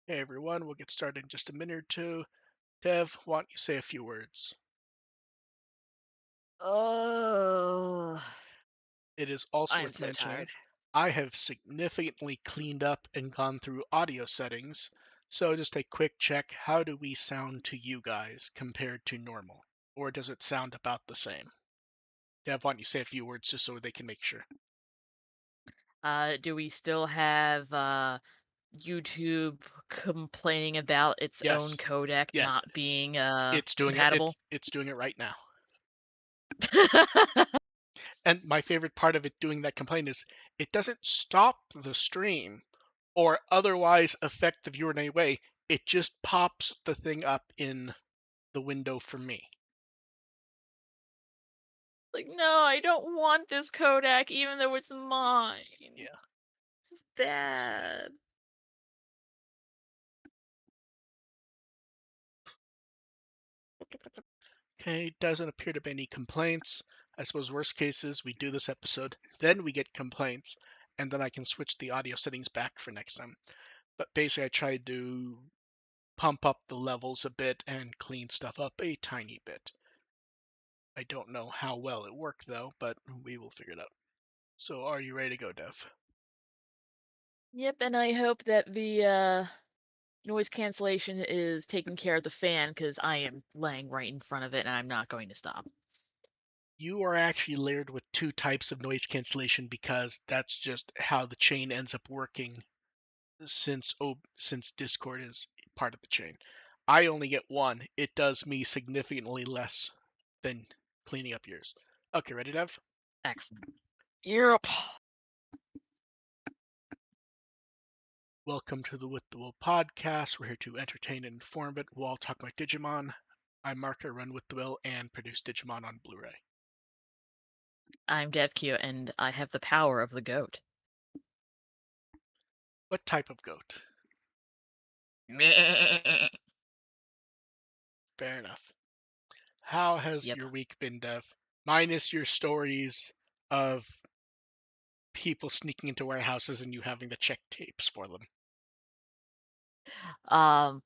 Hey everyone, we'll get started in just a minute or two. Dev, why don't you say a few words? Oh, It is also I'm worth so mentioning tired. I have significantly cleaned up and gone through audio settings, so just a quick check. How do we sound to you guys compared to normal? Or does it sound about the same? Dev, why don't you say a few words just so they can make sure? Do we still have YouTube complaining about its own Yes, codec yes, not being it's doing it. compatible? It's doing it right now. And my favorite part of it doing that complaint is it doesn't stop the stream or otherwise affect the viewer in any way. It just pops the thing up in the window for me. Like, no, I don't want this codec, even though it's mine. Yeah. This is bad. Okay, doesn't appear to be any complaints. I suppose worst case is we do this episode, then we get complaints, and then I can switch the audio settings back for next time. But basically I tried to pump up the levels a bit and clean stuff up a tiny bit. I don't know how well it worked though, but we will figure it out. So are you ready to go, Dev? Yep, and I hope that the noise cancellation is taking care of the fan, because I am laying right in front of it and I'm not going to stop. You are actually layered with two types of noise cancellation because that's just how the chain ends up working since Discord is part of the chain. I only get one. It does me significantly less than cleaning up yours. Okay, ready, Dev? Excellent. Yep. Welcome to the WtW podcast. We're here to entertain and inform, but we'll all talk about Digimon. I'm Mark, I run WtW and produce Digimon on Blu-ray. I'm DevQ, and I have the power of the goat. What type of goat? Meh. Fair enough. How has Yep. your week been, Dev? Minus your stories of people sneaking into warehouses and you having to check tapes for them. Um,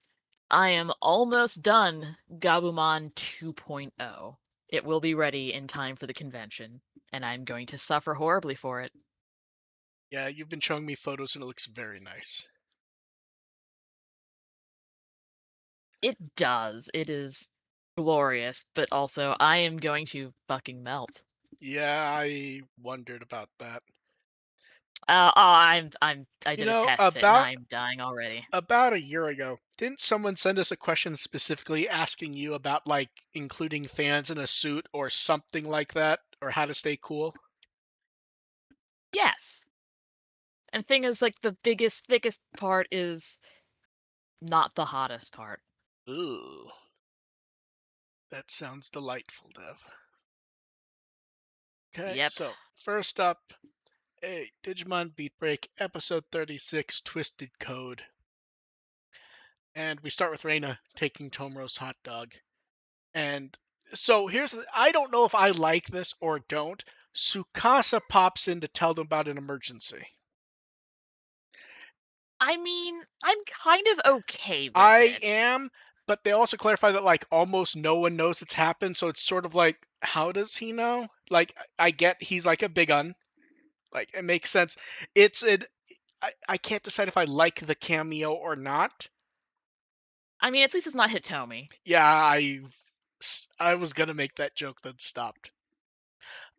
I am almost done Gabumon 2.0. It will be ready in time for the convention, and I'm going to suffer horribly for it. Yeah, you've been showing me photos and it looks very nice. It does. It is glorious, but also I am going to fucking melt. Yeah, I wondered about that. I You did a know, test fit and about I'm dying already. about a year ago, didn't someone send us a question specifically asking you about like including fans in a suit or something like that, or how to stay cool? Yes. And thing is, like, the biggest, thickest part is not the hottest part. Ooh, that sounds delightful, Dev. Okay, Yep. so first up, Hey, Digimon Beatbreak, episode 36, Twisted Code. And we start with Reina taking Tomoro's hot dog. And so I don't know if I like this or don't. Sukasa pops in to tell them about an emergency. I mean, I'm kind of okay with I it. am, but they also clarify that like almost no one knows it's happened, so it's sort of like, how does he know? Like I get he's like a big un. Like it makes sense. It's an I can't decide if I like the cameo or not. I mean, at least it's not Hitomi. Yeah, I was gonna make that joke, then stopped.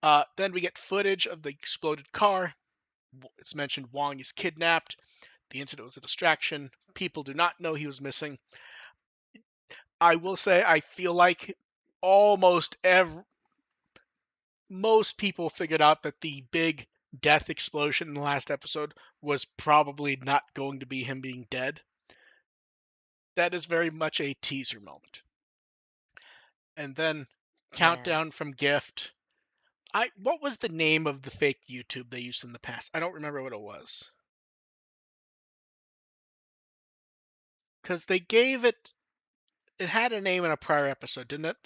Then we get footage of the exploded car. It's mentioned Wong is kidnapped. The incident was a distraction. People do not know he was missing. I will say I feel like almost most people figured out that the big death explosion in the last episode was probably not going to be him being dead. That is very much a teaser moment. And then Yeah. countdown from Gift. I What was the name of the fake YouTube they used in the past? I don't remember what it was. Because they gave it had a name in a prior episode, didn't it?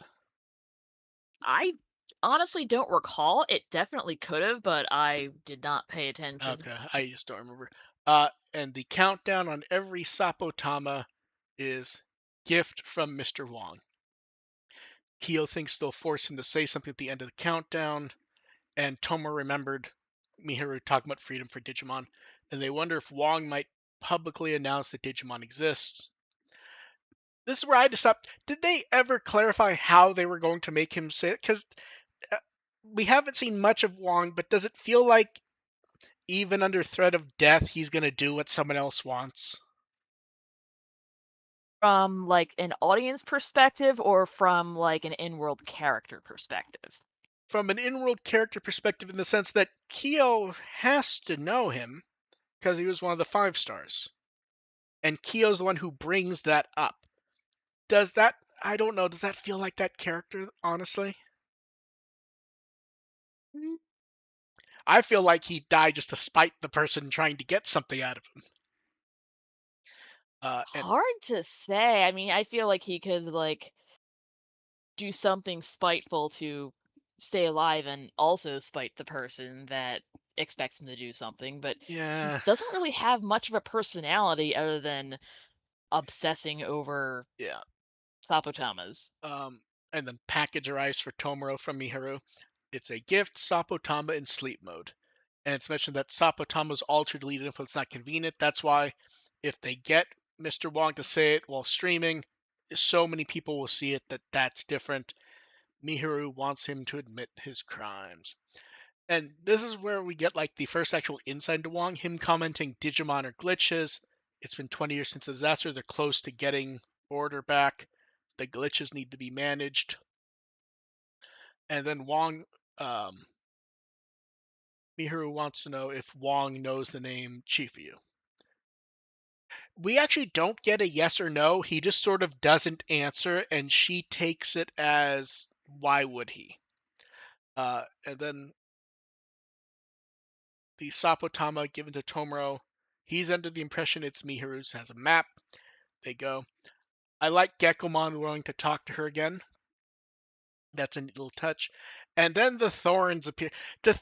I honestly don't recall. It definitely could have, but I did not pay attention. Okay, I just don't remember. And the countdown on every Sapotama is gift from Mr. Wong. Kyo thinks they'll force him to say something at the end of the countdown, and Tomo remembered Miharu talking about freedom for Digimon, and they wonder if Wong might publicly announce that Digimon exists. This is where I had to stop. Did they ever clarify how they were going to make him say it? Because uh, we haven't seen much of Wong, but does it feel like even under threat of death, he's going to do what someone else wants? From like an audience perspective or from like an in-world character perspective? From an in-world character perspective, in the sense that Kyo has to know him because he was one of the 5 stars, and Kyo's the one who brings that up. Does that? I don't know. Does that feel like that character? Honestly, Mm, I feel like he died just to spite the person trying to get something out of him. And Hard to say. I mean, I feel like he could like do something spiteful to stay alive and also spite the person that expects him to do something, but he yeah, doesn't really have much of a personality other than obsessing over yeah. Sapotamas. Um, and then package rice for Tomoro from Miharu. It's a gift, Sapotama in sleep mode. And it's mentioned that Sapotama's altered lead info is not convenient. That's why if they get Mr. Wong to say it while streaming, so many people will see it that that's different. Miharu wants him to admit his crimes. And this is where we get like the first actual insight into Wong, him commenting Digimon are glitches. It's been 20 years since the disaster. They're close to getting order back. The glitches need to be managed. And then Miharu wants to know if Wong knows the name Chifuyu. We actually don't get a yes or no. He just sort of doesn't answer, and she takes it as why would he? And then the Sapotama given to Tomoro, he's under the impression it's Miharu's, has a map. They go. I like Gekomon willing to talk to her again. That's a neat little touch. And then the thorns appear. Do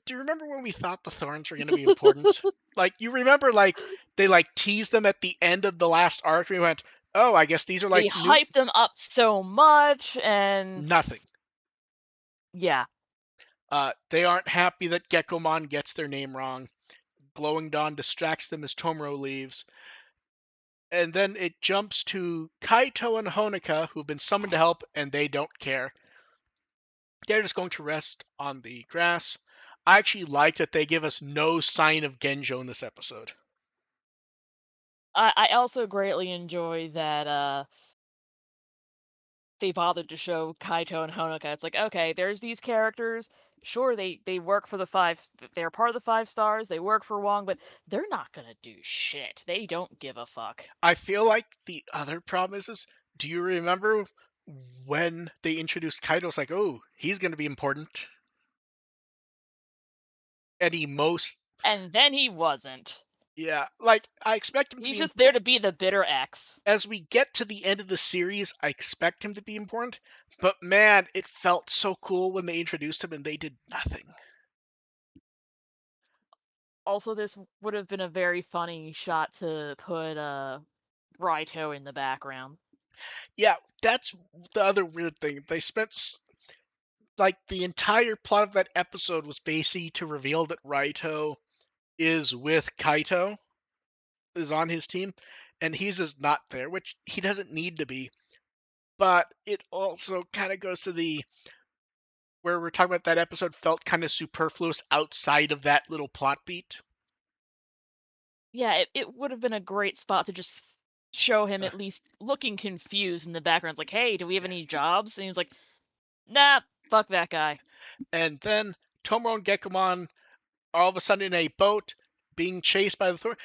you remember when we thought the thorns were going to be important? Like, you remember, like, they, like, teased them at the end of the last arc. We went, oh, I guess these are, They like, new. hyped them up so much, and Nothing. yeah. They aren't happy that Gekomon gets their name wrong. Glowing Dawn distracts them as Tomoro leaves. And then it jumps to Kaito and Honoka, who've been summoned to help, and they don't care. They're just going to rest on the grass. I actually like that they give us no sign of Genjo in this episode. I also greatly enjoy that they bothered to show Kaito and Honoka. It's like, okay, there's these characters. Sure, they work for the they're part of the 5 stars. They work for Wong, but they're not gonna do shit. They don't give a fuck. I feel like the other problem is do you remember when they introduced Kaito? It's like, oh, he's going to be important. and he most And then he wasn't. yeah, like I expect him to He's be just there to be the bitter ex. as we get to the end of the series, I expect him to be important. But man, it felt so cool when they introduced him and they did nothing. Also, this would have been a very funny shot to put Raito in the background. Yeah, that's the other weird thing. They spent like the entire plot of that episode was basically to reveal that Raito is with Kaito, is on his team, and he's just not there, which he doesn't need to be. But it also kind of goes to the where we're talking about that episode felt kind of superfluous outside of that little plot beat. Yeah, it would have been a great spot to just show him Uh, at least looking confused in the background. It's like, hey, do we have any jobs? And he was like, nah, fuck that guy. and then Tomoro and Gekomon are all of a sudden in a boat being chased by the Thor.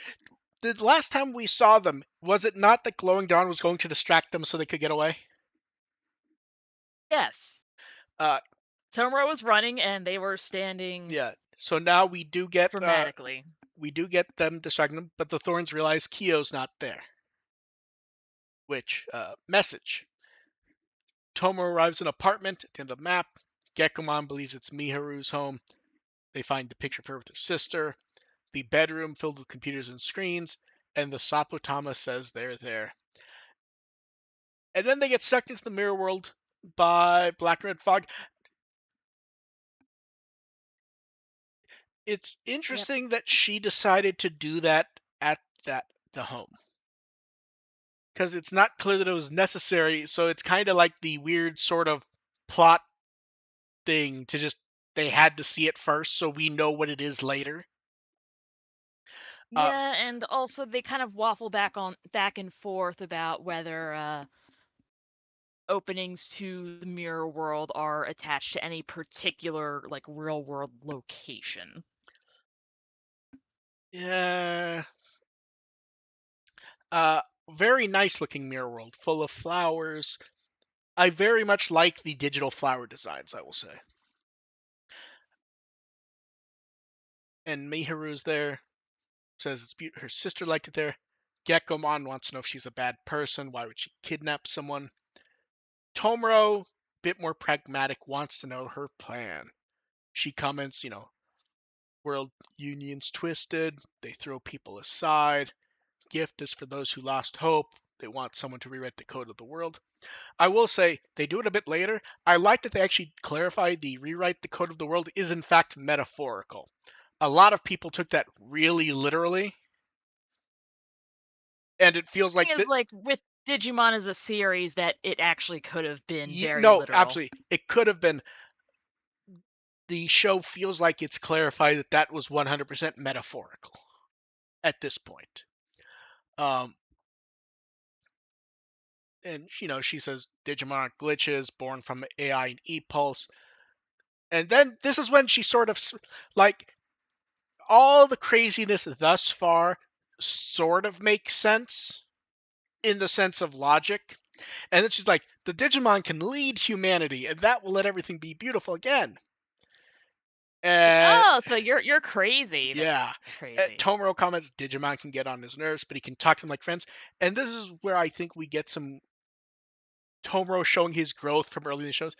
The last time we saw them, was it not that Glowing Dawn was going to distract them so they could get away? Yes. Uh, Tomura was running and they were standing yeah. So now dramatically. we do get them distracting them, but the Thorns realize Kyo's not there. Which message? Tomo arrives in an apartment at the end of the map. Gekomon believes it's Miharu's home. They find the picture of her with her sister, the bedroom filled with computers and screens, and the Sapotama says they're there. And then they get sucked into the mirror world by Black and Red Fog. It's Yep. interesting that she decided to do that at the home because it's not clear that it was necessary. So it's kind of like the weird sort of plot thing to just they had to see it first so we know what it is later. Uh, Yeah, and also they kind of waffle back and forth about whether openings to the mirror world are attached to any particular like real world location. yeah, very nice looking mirror world, full of flowers. I very much like the digital flower designs, I will say. And Miharu's there, says it's her sister liked it there. Gekomon wants to know if she's a bad person. Why would she kidnap someone? Tomoro, bit more pragmatic, wants to know her plan. She comments, world union's twisted. They throw people aside. Gift is for those who lost hope. They want someone to rewrite the code of the world. I will say they do it a bit later. I like that they actually clarify the rewrite the code of the world is in fact metaphorical. A lot of people took that really literally, and it feels Thing like is, that. like with Digimon as a series, that it actually could have been very No, literal. absolutely, it could have been. The show feels like it's clarified that that was 100% metaphorical at this point. Um, and she says Digimon are glitches born from AI and E-Pulse. And then this is when she sort of like all the craziness thus far sort of makes sense in the sense of logic. And then she's like, the Digimon can lead humanity, and that will let everything be beautiful again. Like, And oh, so you're crazy. That's yeah, crazy. Tomoro comments Digimon can get on his nerves, but he can talk to them like friends. And this is where I think we get some Tomoro showing his growth from early in the shows.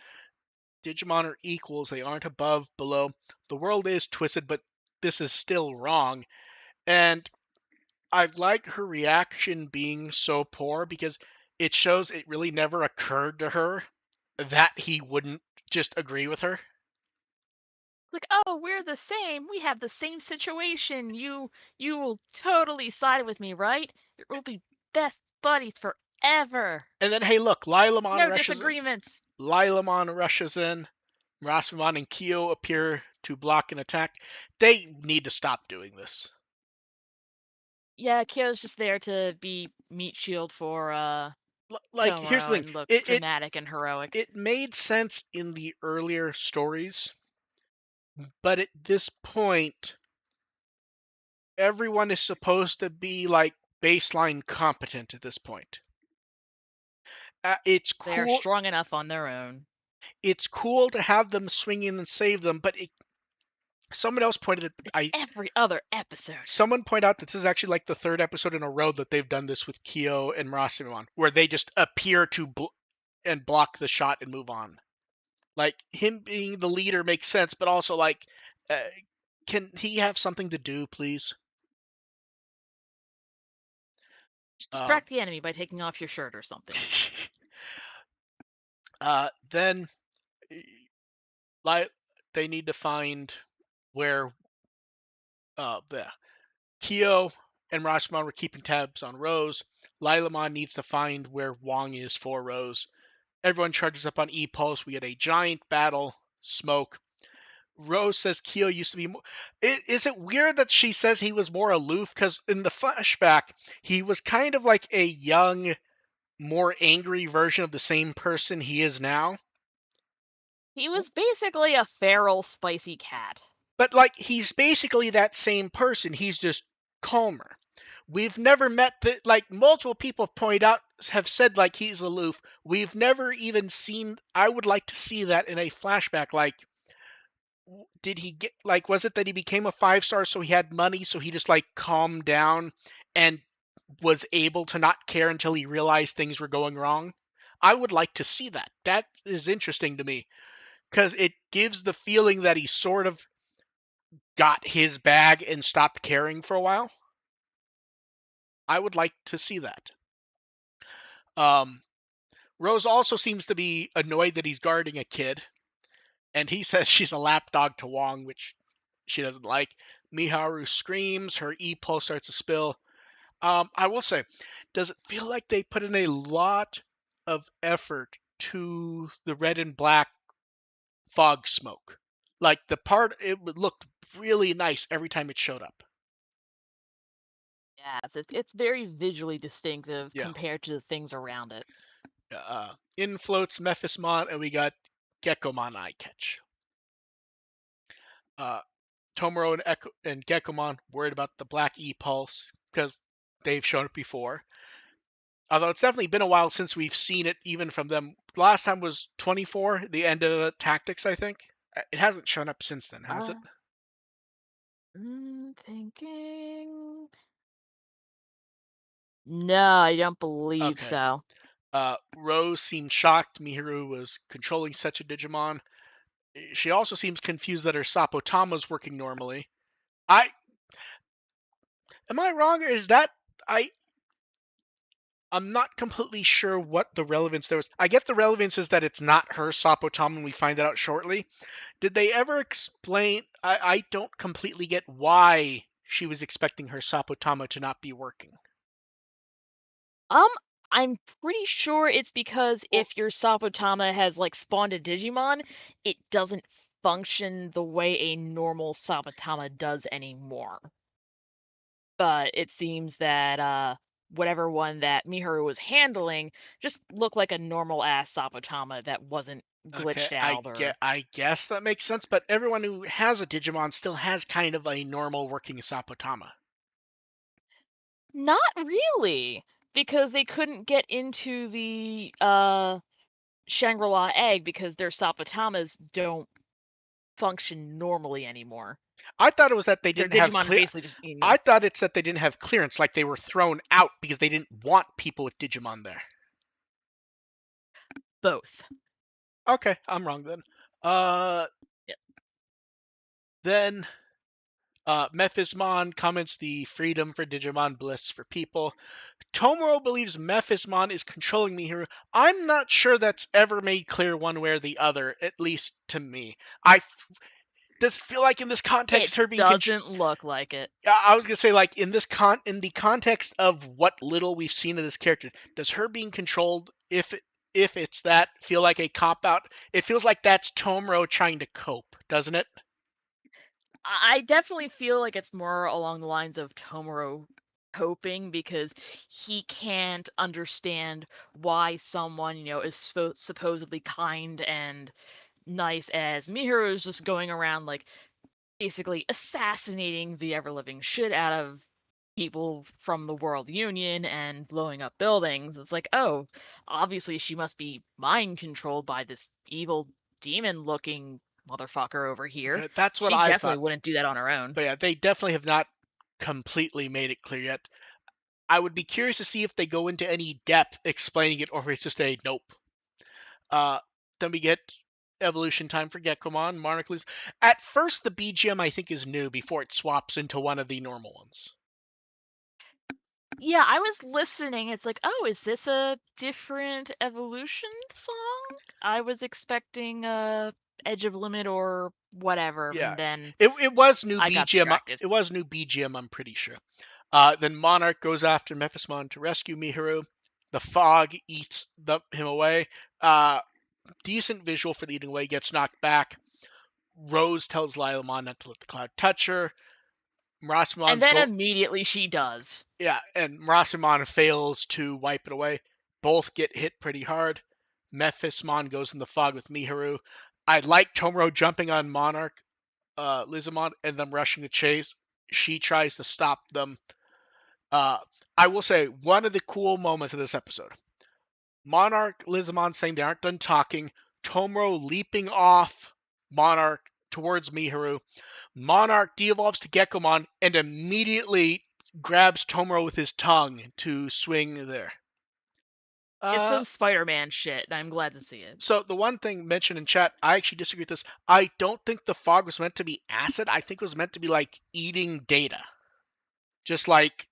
Digimon are equals; they aren't above, below. The world is twisted, but this is still wrong. And I like her reaction being so poor because it shows it really never occurred to her that he wouldn't just agree with her. It's like, oh, we're the same. We have the same situation. You will totally side with me, right? We'll be best buddies forever. And then, hey, look, No disagreements. Lilamon rushes in. Rasumon and Kyo appear to block an attack. They need to stop doing this. Yeah, Kyo's just there to be meat shield for Like, here's the Tomoro thing: and look it it dramatic and heroic. it made sense in the earlier stories, but at this point, everyone is supposed to be like baseline competent at this point. It's They are cool. strong enough on their own. It's cool to have them swing in and save them, but Someone else pointed at It's I every other episode. someone pointed out that this is actually like the third episode in a row that they've done this with Kyo and Marasimon, where they just appear to and block the shot and move on. Like him being the leader makes sense, but also like, uh, can he have something to do, please? Just Um, distract the enemy by taking off your shirt or something. then, like, they need to find where the Kyo and Rashomon were keeping tabs on Rose. Lilamon needs to find where Wong is for Rose. Everyone charges up on E-Pulse. We get a giant battle. Smoke. Rose says Kyo used to be more. Is it weird that she says he was more aloof? Because in the flashback, he was kind of like a young, more angry version of the same person he is now. He was basically a feral, spicy cat. But like, he's basically that same person. He's just calmer. We've never met the like multiple people point out have said like he's aloof. We've never even seen. I would like to see that in a flashback. Like, did he get like? Was it that he became a 5 star so he had money so he just like calmed down and was able to not care until he realized things were going wrong? I would like to see that. That is interesting to me because it gives the feeling that he sort of got his bag and stopped caring for a while. I would like to see that. Um, Rose also seems to be annoyed that he's guarding a kid, and he says she's a lapdog to Wong, which she doesn't like. Miharu screams, her E-pulse starts to spill. I will say, does it feel like they put in a lot of effort to the red and black fog smoke? Like the part, it looked really nice every time it showed up. Yeah, it's very visually distinctive Yeah. compared to the things around it. In floats Mephismon, and we got Geckomon eye catch. Uh, Tomoro and Geckomon worried about the black E-pulse because they've shown it before. Although it's definitely been a while since we've seen it, even from them. The last time was 24, the end of Tactics, I think. It hasn't shown up since then, has it? Uh, thinking. No, I don't believe Okay. so. Rose seemed shocked Mihiru was controlling such a Digimon. She also seems confused that her Sapotama is working normally. I am I wrong, or is that I I'm not completely sure what the relevance there was. I get the relevance is that it's not her Sapotama, and we find that out shortly. Did they ever explain? I don't completely get why she was expecting her Sapotama to not be working. Um, I'm pretty sure it's because Well, if your Sapotama has like spawned a Digimon, it doesn't function the way a normal Sapotama does anymore. But it seems that whatever one that Miharu was handling just looked like a normal ass Sapotama that wasn't okay, glitched out or I guess that makes sense. But everyone who has a Digimon still has kind of a normal working Sapotama. not really because they couldn't get into the Shangri-La egg because their Sapotamas don't function normally anymore. I thought it was that they Their didn't have Digimon are clear. basically just eating I them. thought it's that they didn't have clearance, like they were thrown out because they didn't want people with Digimon there. Both. Okay, I'm wrong then. Uh, Yeah. then Mephismon comments the freedom for Digimon, bliss for people. Tomoro believes Mephismon is controlling Mihiru. I'm not sure that's ever made clear one way or the other, at least to me. I does it feel like in this It context her being doesn't look like it. I was gonna say like in this in the context of what little we've seen of this character, does her being controlled, if it's that, feel like a cop out? It feels like that's Tomoro trying to cope, doesn't it? I definitely feel like it's more along the lines of Tomoro coping because he can't understand why someone, is supposedly kind and nice as Mihiru is just going around like basically assassinating the ever living shit out of people from the World Union and blowing up buildings. It's like, oh, obviously she must be mind controlled by this evil demon looking motherfucker over here. That's what She I definitely thought. wouldn't do that on her own. But yeah, they definitely have not completely made it clear yet. I would be curious to see if they go into any depth explaining it, or if it's just a nope. Uh, then we get evolution time for Gekkomon, Monarchs. At first, the BGM I think is new before it swaps into one of the normal ones. Yeah, I was listening. It's like, oh, is this a different evolution song? I was expecting Edge of Limit or whatever, Yeah, and then it was new I got BGM. distracted. It was new BGM. I'm pretty sure. Then Monarch goes after Mephismon to rescue Miharu. The fog eats him away. Decent visual for the eating away. Gets knocked back. Rose tells Lilamon not to let the cloud touch her. And Marasimon's then go immediately she does. Yeah, and Marasimon fails to wipe it away. Both get hit pretty hard. Mephismon goes in the fog with Miharu. I like Tomoro jumping on Monarch, Lizamon, and them rushing the chase. She tries to stop them. Uh, I will say, one of the cool moments of this episode, Monarch, Lizamon saying they aren't done talking, Tomoro leaping off Monarch towards Miharu. Monarch de-evolves to Gekkomon and immediately grabs Tomoro with his tongue to swing there. It's Uh, some Spider-Man shit, and I'm glad to see it. so the one thing mentioned in chat, I actually disagree with this. I don't think the fog was meant to be acid. I think it was meant to be like eating data, just like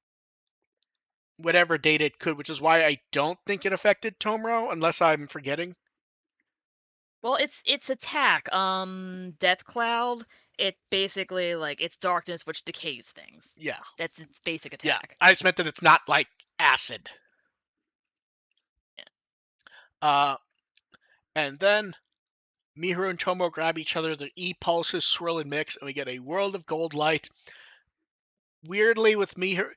whatever data it could, which is why I don't think it affected Tomoro, unless I'm forgetting. Well, its attack, Death Cloud, it basically like it's darkness which decays things. Yeah, That's its basic yeah. attack. I just meant that it's not like acid. Yeah. And then Miharu and Tomo grab each other, their E-pulses swirl and mix, and we get a world of gold light. Weirdly, with Miharu,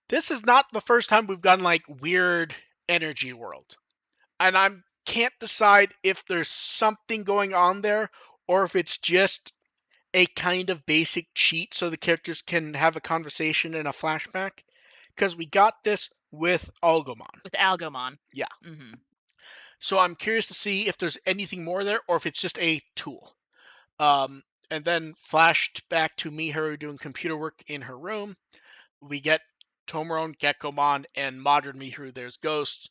this is not the first time we've gotten like weird energy world. And I can't decide if there's something going on there or if it's just a kind of basic cheat so the characters can have a conversation in a flashback. Because we got this with Algomon. With Algomon. Yeah. Mm-hmm. So I'm curious to see if there's anything more there or if it's just a tool. Um, and then flashed back to Miharu doing computer work in her room. We get Tomorone, Gekkomon, and modern Miharu. There's ghosts.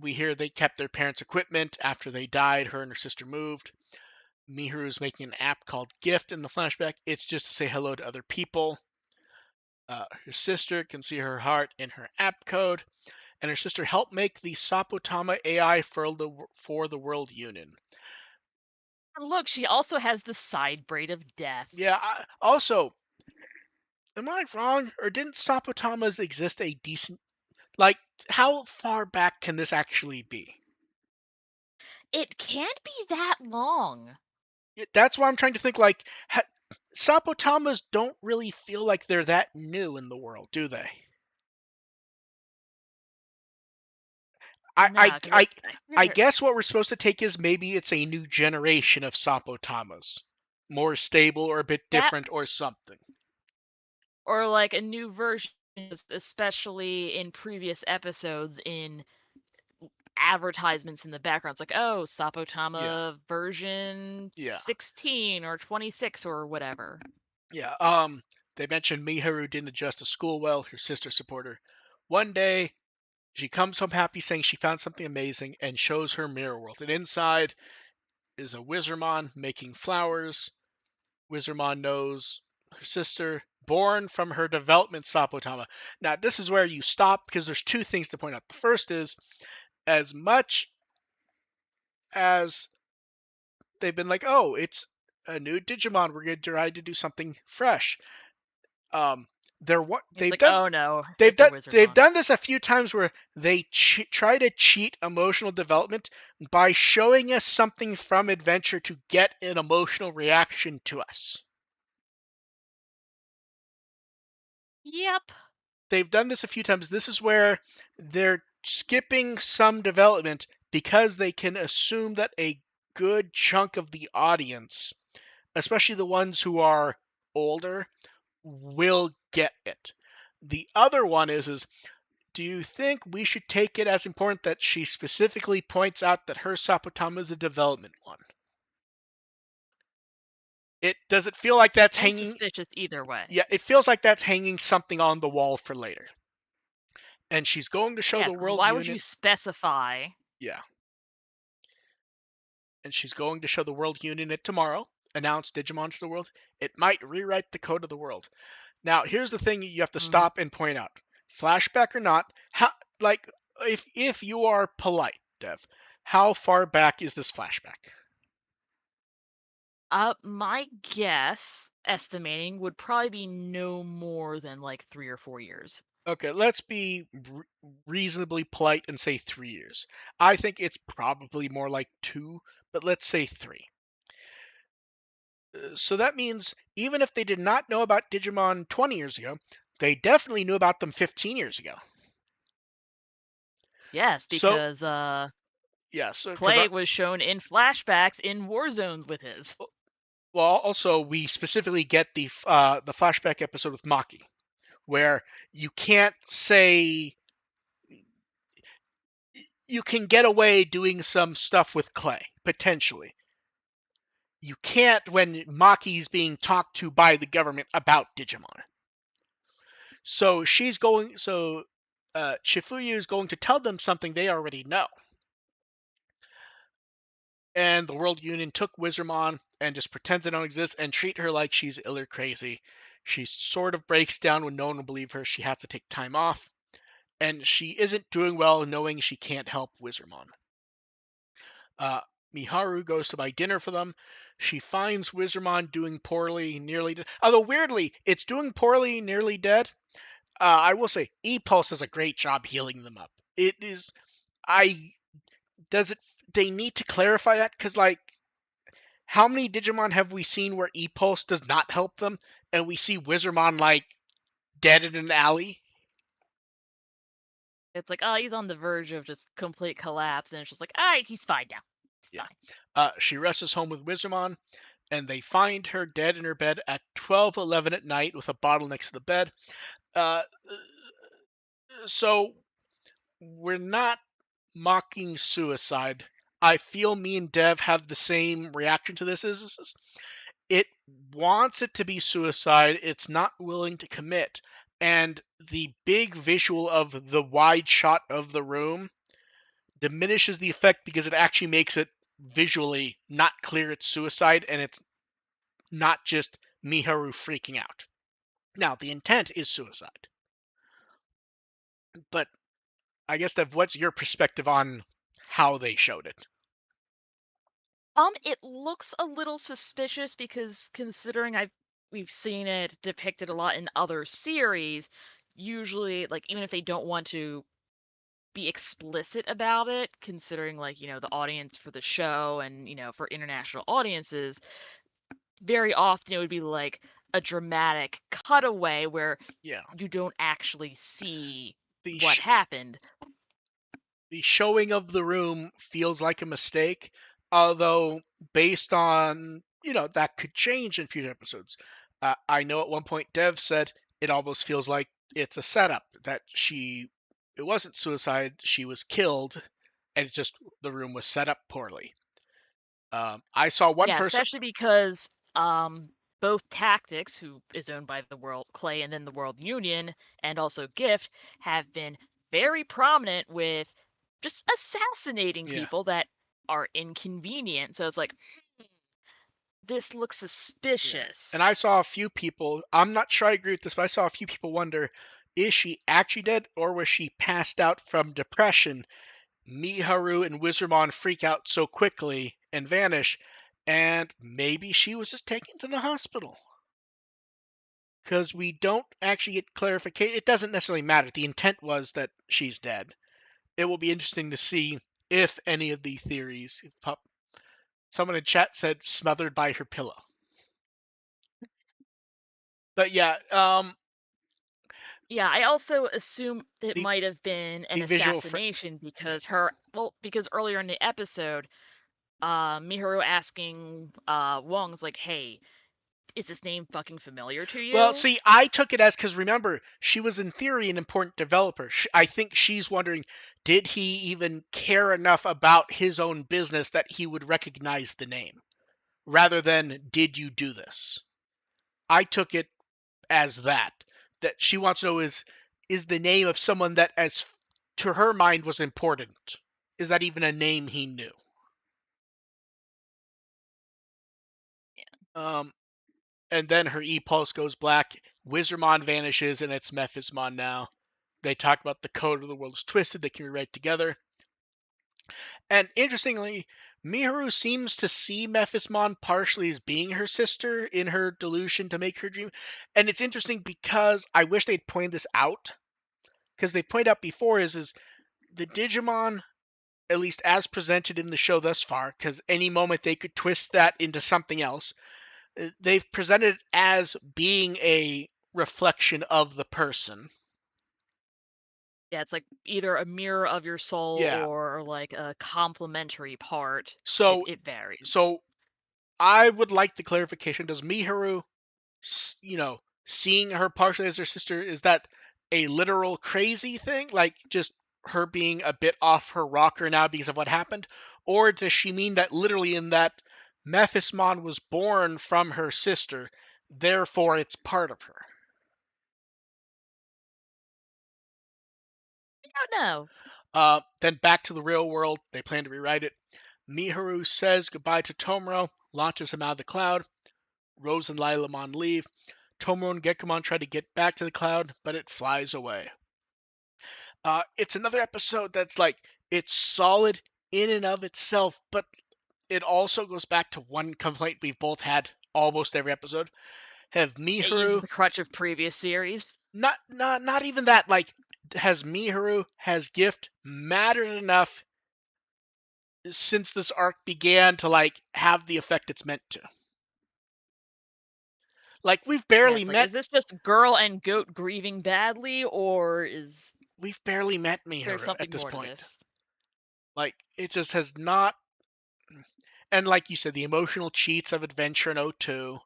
We hear they kept their parents' equipment after they died. Her and her sister moved. Miharu is making an app called Gift in the flashback. It's just to say hello to other people. Her sister can see her heart in her app code, and her sister helped make the Sapotama AI for the World Union. And look, she also has the side braid of death. Yeah. Also, am I wrong, or didn't Sapotamas exist a decent? Like, how far back can this actually be? It can't be that long. That's why I'm trying to think. Like, Sapotamas don't really feel like they're that new in the world, do they? I, I, No, because I, I I figure guess what we're supposed to take is maybe it's a new generation of Sapotamas, more stable or a bit that different or something. or like a new version, especially in previous episodes in advertisements in the background. It's like, oh, Yeah, Sapotama version yeah, 16 or 26 or whatever. yeah. They mentioned Miharu didn't adjust to school well. Her sister supported her. One day, she comes home happy, saying she found something amazing, and shows her mirror world. And inside is a Wizardmon making flowers. Wizardmon knows her sister, born from her development Sapotama. Now, this is where you stop because there's two things to point out. The first is, as much as they've been like, oh, it's a new Digimon, we're going to try to do something fresh. Um, they're what It's like, oh no, they've it's a done they've Wizardmon. done this a few times where they try to cheat emotional development by showing us something from adventure to get an emotional reaction to us. Yep. They've done this a few times. This is where they're skipping some development because they can assume that a good chunk of the audience, especially the ones who are older, will get it. The other one is do you think we should take it as important that she specifically points out that her Sapotama is a development one? Does it feel like that's I'm hanging? suspicious either way. Yeah, it feels like that's hanging something on the wall for later. And she's going to show the Yes, because world why would you unit. specify? Yeah, and she's going to show the world unit tomorrow. Announce Digimon to the world. It might rewrite the code of the world. Now, here's the thing you have to Mhm. stop and point out. Flashback or not, how like if you are polite, Dev, how far back is this flashback? My guess, estimating, would probably be no more than like 3 or 4 years. Okay, let's be reasonably polite and say 3 years. I think it's probably more like two, but let's say three. So that means even if they did not know about Digimon 20 years ago, they definitely knew about them 15 years ago. Yes, So, because yeah, so because Clay was shown in flashbacks in war zones with his. well, also we specifically get the flashback episode with Maki, where you can't say you can get away doing some stuff with Clay potentially. You can't when Maki's being talked to by the government about Digimon. So she's going. So Chifuyu is going to tell them something they already know. And the World Union took Wizardmon and just pretends they don't exist and treat her like she's ill or crazy. She sort of breaks down when no one will believe her. She has to take time off, and she isn't doing well knowing she can't help Wizardmon. Uh, Miharu goes to buy dinner for them. She finds Wizardmon doing poorly, nearly dead. Although weirdly, it's doing poorly, nearly dead. I will say, E-Pulse does a great job healing them up. It is, I does it. They need to clarify that because, like, how many Digimon have we seen where E-Pulse does not help them, and we see Wizardmon like dead in an alley? It's like, oh, he's on the verge of just complete collapse, and it's just like, all right, he's fine now. Yeah. Fine. She rushes home with Wizardmon, and they find her dead in her bed at 12:11 at night with a bottle next to the bed. Uh, so we're not mocking suicide. I feel me and Dev have the same reaction to this. Is it wants it to be suicide. It's not willing to commit. And the big visual of the wide shot of the room diminishes the effect because it actually makes it visually not clear it's suicide and it's not just Miharu freaking out. Now, the intent is suicide. But I guess, Dev, what's your perspective on how they showed it? It looks a little suspicious because considering we've seen it depicted a lot in other series, usually like even if they don't want to be explicit about it, considering like, the audience for the show and, for international audiences, very often it would be like a dramatic cutaway where Yeah. you don't actually see The what happened. the showing of the room feels like a mistake, although based on that could change in future episodes. I know at one point Dev said it almost feels like it's a setup that it wasn't suicide, she was killed, and it's just the room was set up poorly. I saw one Yeah, person. especially because both Tactics, who is owned by the World Clay and then the World Union, and also Gift, have been very prominent with just assassinating Yeah, people that are inconvenient. So it's like, this looks yeah, and suspicious. I saw a few people. I'm not sure I agree with this, but I saw a few people wonder: is she actually dead, or was she passed out from depression? Miharu and Wizardmon freak out so quickly and vanish, and maybe she was just taken to the hospital. Because we don't actually get clarification. It doesn't necessarily matter. The intent was that she's dead. It will be interesting to see if any of the theories pop. Someone in chat said smothered by her pillow. But yeah, Yeah, I also assume it the might have been an the visual, assassination yeah. because because earlier in the episode, Miharu asking Wong's like, "Hey, is this name fucking familiar to Well, you?" see, I took it as because remember, she was in theory an important developer. I think she's wondering, did he even care enough about his own business that he would recognize the name? rather than did you do this. I took it as that she wants to know is the name of someone that as to her mind was important. Is that even a name he knew? Um, and then her e-pulse goes black. Wizardmon vanishes, and it's Mephismon now. They talk about the code of the world is twisted. They can rewrite together. And interestingly, Miharu seems to see Mephismon partially as being her sister in her delusion to make her dream. And it's interesting because I wish they'd pointed this out. Because they point out before is the Digimon, at least as presented in the show thus far, because any moment they could twist that into something else, they've presented it as being a reflection of the person. Yeah, it's like either a mirror of your soul Yeah. or like a complementary part. It So it varies. so I would like the clarification. Does Miharu, seeing her partially as her sister, is that a literal crazy thing? Like just her being a bit off her rocker now because of what happened? Or does she mean that literally in that Mephismon was born from her sister, therefore it's part of her? I don't know. Then back to the real world. They plan to rewrite it. Miharu says goodbye to Tomoro, launches him out of the cloud. Rose and Lilamon leave. Tomoro and Gekomon try to get back to the cloud, but it flies away. It's another episode that's like, it's solid in and of itself, but it also goes back to one complaint we've both had almost every episode. Have It uses Miharu, the crutch of previous series. not even that, like, has Gift mattered enough since this arc began to, like, have the effect it's meant to? Like, Yeah, it's like, is this just girl and goat grieving badly, or is we've barely met there Miharu at something this more to point. this? Like, it just has not. And like you said, the emotional cheats of Adventure in '02.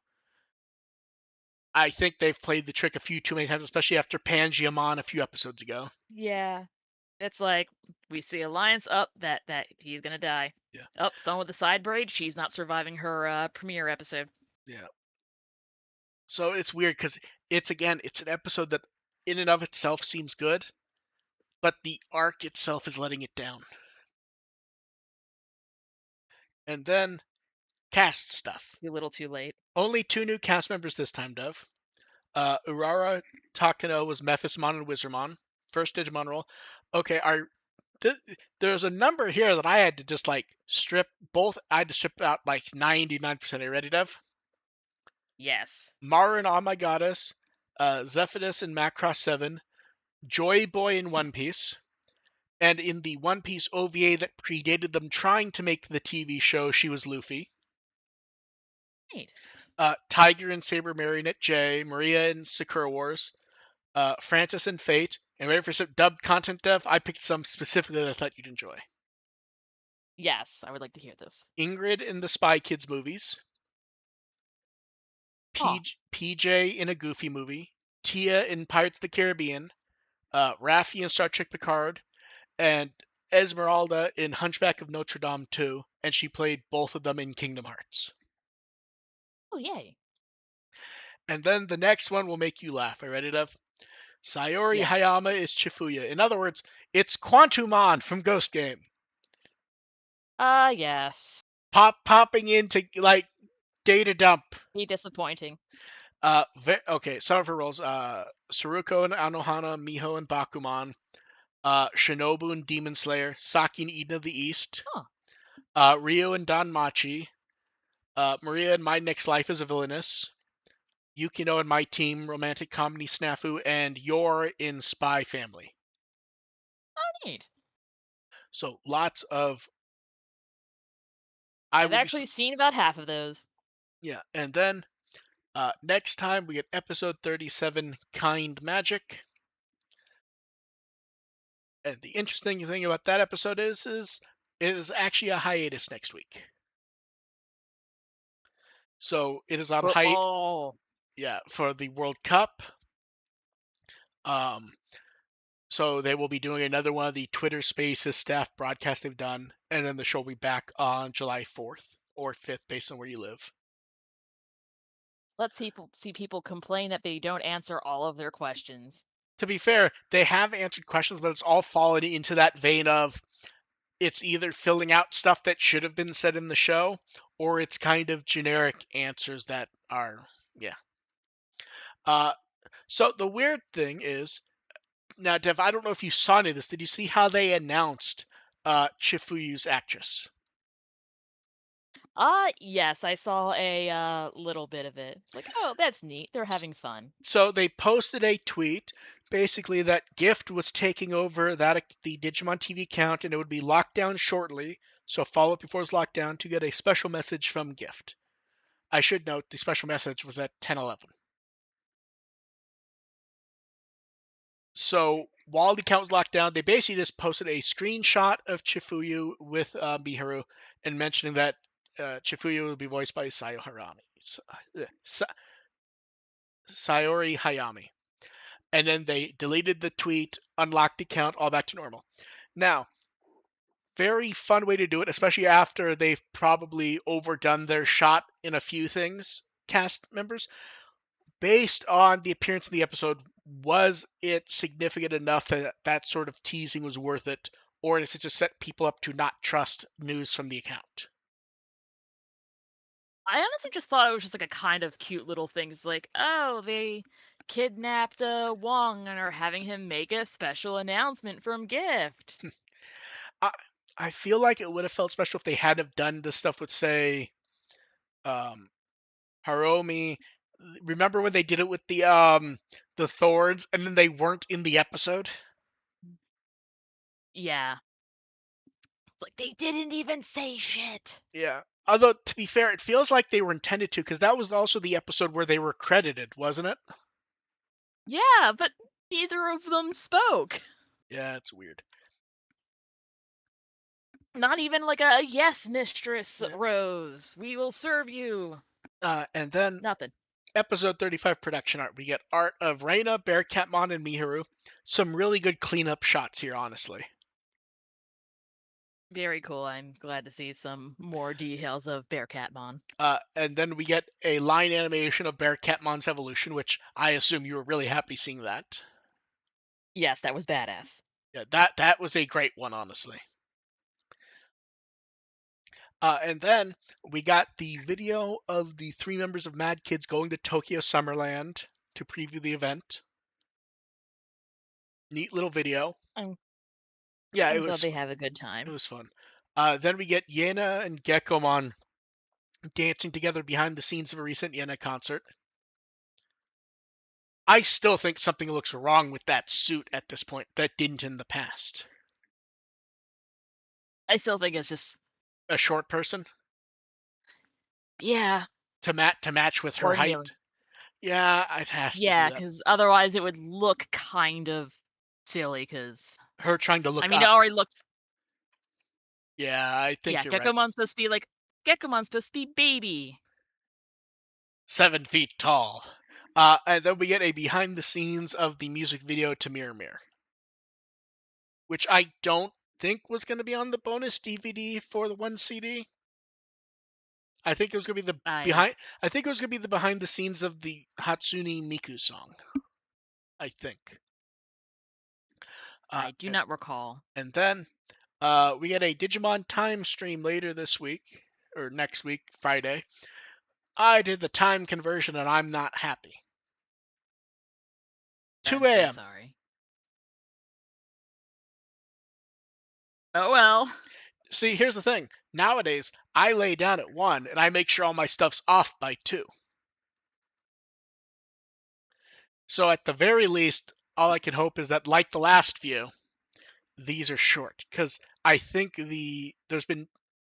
I think they've played the trick a few too many times, especially after Pangeamon a few episodes ago. Yeah. It's like we see Alliance up that he's gonna die. Yeah, Up, someone with the side braid, she's not surviving her premiere episode. yeah. So it's weird because it's an episode that in and of itself seems good, but the arc itself is letting it down. And then cast stuff. Too little, too late. Only two new cast members this time, Dove. Urara Takano was Mephismon and Wizardmon. First Digimon role. Okay, there's a number here that I had to just like strip both. I had to strip out like 99%. Are you ready, Dev? Yes. Mara and Oh My Goddess, Zephyrus in Macross 7, Joy Boy in One Piece, and in the One Piece OVA that predated them trying to make the TV show, she was Luffy. Neat. Tiger and Saber Marionette J, Maria in Sakura Wars, Francis and Fate, and ready for some dubbed content, Dev? I picked some specifically that I thought you'd enjoy. Yes, I would like to hear this. Ingrid in the Spy Kids movies, Oh, PJ in a Goofy movie, Tia in Pirates of the Caribbean, Raffi in Star Trek Picard, and Esmeralda in Hunchback of Notre Dame 2, and she played both of them in Kingdom Hearts. oh yay. And then the next one will make you laugh. Are you ready, Dev? Sayori Yes. Hayama is Chifuya. In other words, it's Quantumon from Ghost Game. Yes. Popping into like data dump. Be disappointing. Okay, some of her roles: Saruko and Anohana, Miho and Bakuman, Shinobu and Demon Slayer, Saki and Eden of the East, Huh. Ryo and Danmachi, Maria in My Next Life is a Villainess, Yukino and My Team, Romantic Comedy Snafu, and Yor in Spy Family. Oh, neat. So lots of. I I've would be. actually seen about half of those. Yeah, and then next time we get episode 37, Kind Magic. And the interesting thing about that episode is it is actually a hiatus next week. So it is on Oh, yeah, for the World Cup. Um, so they will be doing another one of the Twitter Spaces staff broadcasts they've done, and then the show will be back on July 4th. or 5th based on where you live. Let's see people complain that they don't answer all of their questions. To be fair, they have answered questions, but it's all fallen into that vein of it's either filling out stuff that should have been said in the show, or it's kind of generic answers that are, yeah. Uh, so the weird thing is, now, Dev, I don't know if you saw any of this. Did you see how they announced Chifuyu's actress? Yes, I saw a little bit of it. It's like, oh, that's neat. They're having fun. So they posted a tweet basically that Gift was taking over the Digimon TV account and it would be locked down shortly. So follow up before it's locked down to get a special message from Gift. I should note the special message was at 10:11. So while the account was locked down, they basically just posted a screenshot of Chifuyu with Miharu and mentioning that Chifuyu will be voiced by Sayori Hayami. And then they deleted the tweet, unlocked the account, all back to normal. Now, very fun way to do it, especially after they've probably overdone their shot in a few things, cast members. Based on the appearance of the episode, was it significant enough that that sort of teasing was worth it, or does it just set people up to not trust news from the account? I honestly just thought it was just like a kind of cute little thing. It's like, oh, they kidnapped Wong and are having him make a special announcement from Gift. I, I feel like it would have felt special if they had have done this stuff with, say, um, Haromi. Remember when they did it with the thorns and then they weren't in the episode? Yeah. It's like they didn't even say shit. Yeah. Although to be fair, it feels like they were intended to because that was also the episode where they were credited, wasn't it? Yeah, but neither of them spoke. Yeah, it's weird. Not even like a yes, Mistress Yeah. Rose. We will serve you. And then Nothing. episode 35 production art. We get art of Reina, Bearcatmon, and Miharu. Some really good cleanup shots here, honestly. Very cool. I'm glad to see some more details of Bearcatmon. And then we get a line animation of Bearcatmon's evolution, which I assume you were really happy seeing that. Yes, that was badass. Yeah, that was a great one, honestly. And then we got the video of the 3 members of Mad Kids going to Tokyo Summerland to preview the event. Neat little video. I'm Yeah, I'm glad they have a good it time. was fun. Then we get Yena and Gekomon dancing together behind the scenes of a recent Yena concert. I still think something looks wrong with that suit at this point that didn't in the past. I still think it's just A short person yeah, to match with her or nearly. height. Yeah, it has to be Yeah, that. because otherwise it would look kind of silly. Because Her trying to I look mean, it up. already looks. Yeah, I think Yeah, you're right. Geckomon's supposed to be like Geckomon's supposed to be baby. 7 feet tall. And then we get a behind the scenes of the music video to Mirror Mirror, which I don't think was going to be on the bonus DVD for the 1 CD. I think it was going to be the I behind. I think it was going to be the behind the scenes of the Hatsune Miku song. I think. Uh, I do not recall. and then we get a Digimon time stream later this week or next week, Friday. I did the time conversion and I'm not happy. I'm 2 so a.m. sorry. Oh well. See, here's the thing. Nowadays, I lay down at 1 and I make sure all my stuff's off by 2. So at the very least, all I can hope is that, like the last few, these are short. Because I think there's been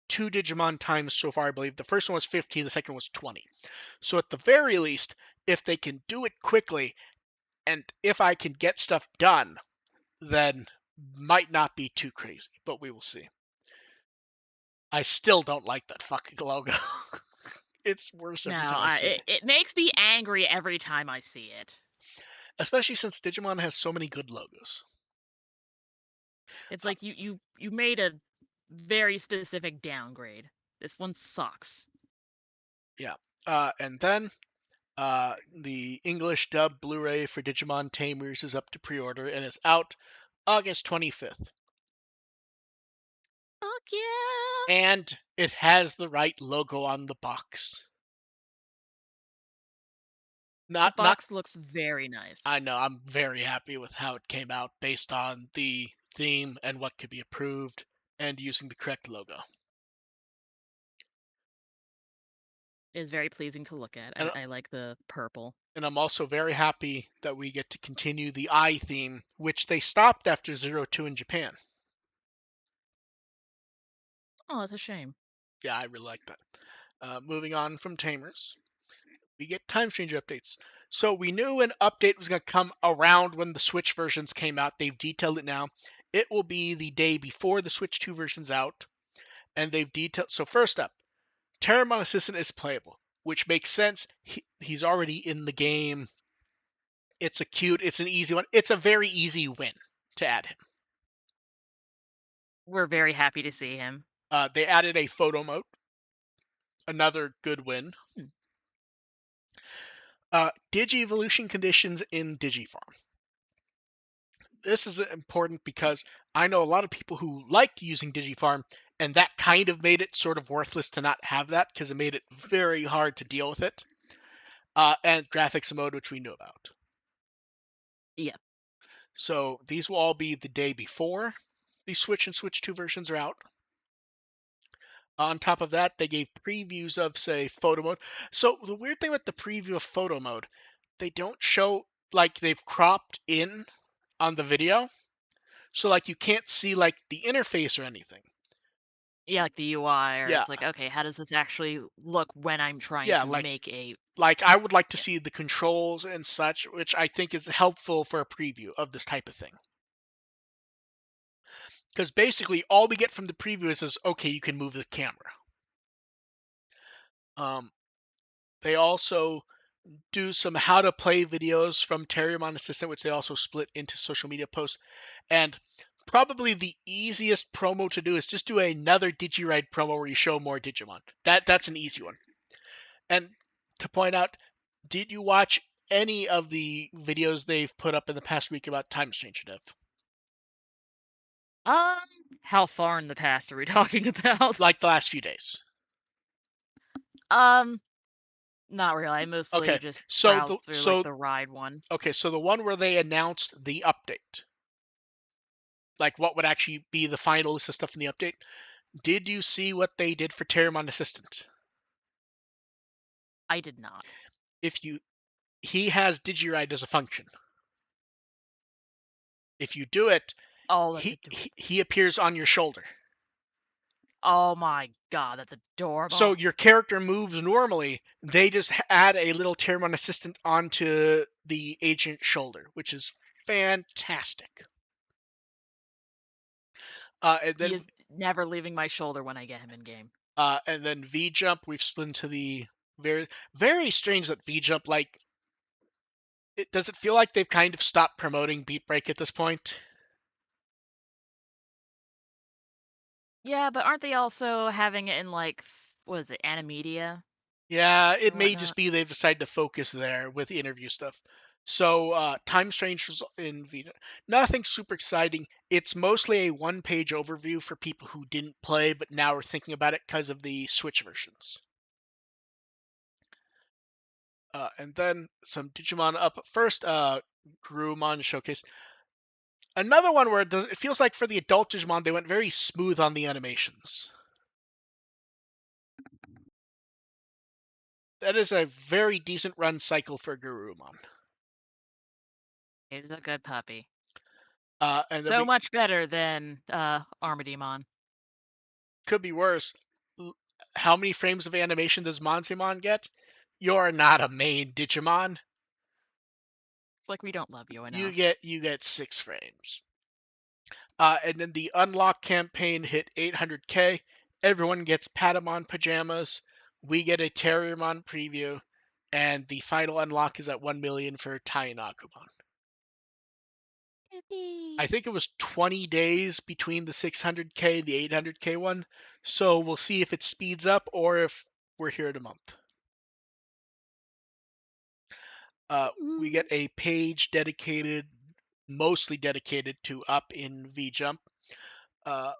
2 Digimon times so far, I believe. The first one was 15, the second was 20. So at the very least, if they can do it quickly, and if I can get stuff done, then might not be too crazy. But we will see. I still don't like that fucking logo. It's worse No, every time I see it. it makes me angry every time I see it. Especially since Digimon has so many good logos. It's like you made a very specific downgrade. This one sucks. Yeah. And then the English dub Blu-ray for Digimon Tamers is up to pre-order and is out August 25th. Fuck yeah! And it has the right logo on the box. The Not box looks very nice. I know I'm very happy with how it came out based on the theme and what could be approved and using the correct logo. It is very pleasing to look at. And I like the purple. and I'm also very happy that we get to continue the eye theme, which they stopped after 02 in Japan. Oh, that's a shame. Yeah, I really like that. Moving on from Tamers, we get Time Stranger updates. So we knew an update was going to come around when the Switch versions came out. They've detailed it now. It will be the day before the Switch 2 version's out. And they've detailed. So first up, Terramon Assistant is playable, which makes sense. He's already in the game. It's an easy one. It's a very easy win to add him. We're very happy to see him. They added a photo mode, another good win. Hmm. Digi-evolution conditions in Digifarm. This is important because I know a lot of people who liked using Digifarm, and that kind of made it sort of worthless to not have that because it made it very hard to deal with it. And graphics mode, which we knew about. Yeah. So these will all be the day before the Switch and Switch 2 versions are out. On top of that, they gave previews of, say, photo mode. So the weird thing with the preview of photo mode, they don't show, like, they've cropped in on the video. So, like, you can't see, like, the interface or anything. Yeah, like the UI, or Yeah, it's like, okay, how does this actually look when I'm trying yeah, to make a. like I would like to Yeah. see the controls and such, which I think is helpful for a preview of this type of thing. Because basically, all we get from the preview is, okay, you can move the camera. They also do some how to play videos from Terriermon Assistant, which they also split into social media posts. And probably the easiest promo to do is just do another Digiride promo where you show more Digimon. That's an easy one. And to point out, did you watch any of the videos they've put up in the past week about Time Stranger Dev? Um, how far in the past are we talking about? Like the last few days. Um, Not really. I mostly Okay, just so browse the through like so the ride one. okay, so the one where they announced the update, like what would actually be the final list of stuff in the update. Did you see what they did for Terriermon Assistant? I did not. If you He has Digiride as a function. If you do it, Oh, that's he adorable. he, he appears on your shoulder. Oh my god, that's So adorable. your character moves normally. They just add a little Terriermon Assistant onto the agent's shoulder, which is fantastic. And He then is never leaving my shoulder when I get him in game. V Jump, we've split into the very strange that V Jump, like, does it feel like they've kind of stopped promoting Beatbreak at this point? Yeah, but aren't they also having it in like what is it, Animedia Yeah, it or may whatnot? just be they've decided to focus there with the interview stuff. So, Time Strangers in Vita. Nothing super exciting. It's mostly a one-page overview for people who didn't play but now are thinking about it because of the Switch versions. And then some Digimon up first. Grumon Showcase. Another one where it feels like for the adult Digimon, they went very smooth on the animations. That is a very decent run cycle for Garurumon. He's a good puppy. And then So we much better than Armadimon. could be worse. How many frames of animation does Monzimon get? You're not a main Digimon. It's like we don't love you You enough. get 6 frames. And then the unlock campaign hit 800K. Everyone gets Patamon pajamas. We get a Terriermon preview, and the final unlock is at 1 million for Tai and Agumon. I Yippee. think it was 20 days between the 600K, the 800K one. So we'll see if it speeds up or if we're here in a month. We get a page dedicated, mostly dedicated to Up in V-Jump. Uh,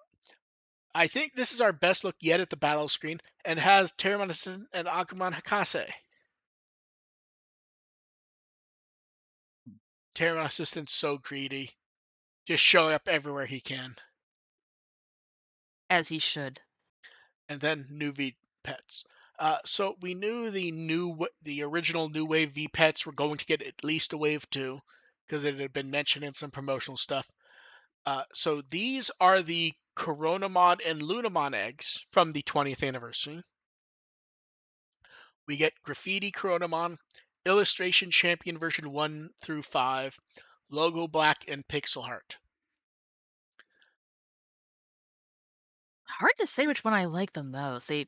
I think this is our best look yet at the battle screen, and has Terramon Assistant and Agumon Hakase. Terramon Assistant's so greedy, just showing up everywhere he can. As he should. And then new V pets. So we knew the original New Wave V pets were going to get at least a wave two, because it had been mentioned in some promotional stuff. So these are the Coronamon and Lunamon eggs from the 20th anniversary. We get Graffiti Coronamon, Illustration Champion version 1 through 5, Logo Black, and Pixel Heart. Hard to say which one I like the most. There's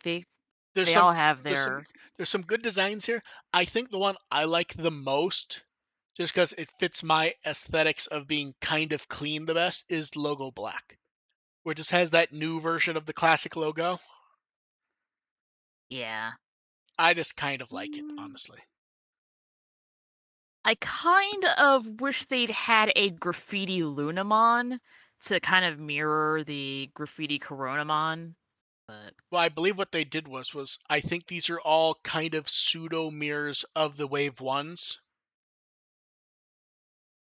They some all have there's some their there's some good designs here. I think the one I like the most, just because it fits my aesthetics of being kind of clean the best, is Logo Black, where it just has that new version of the classic logo. yeah. I just kind of like it, Mm, honestly. I kind of wish they'd had a graffiti Lunamon to kind of mirror the graffiti Coronamon, but Well, I believe what they did was I think these are all kind of pseudo mirrors of the Wave ones.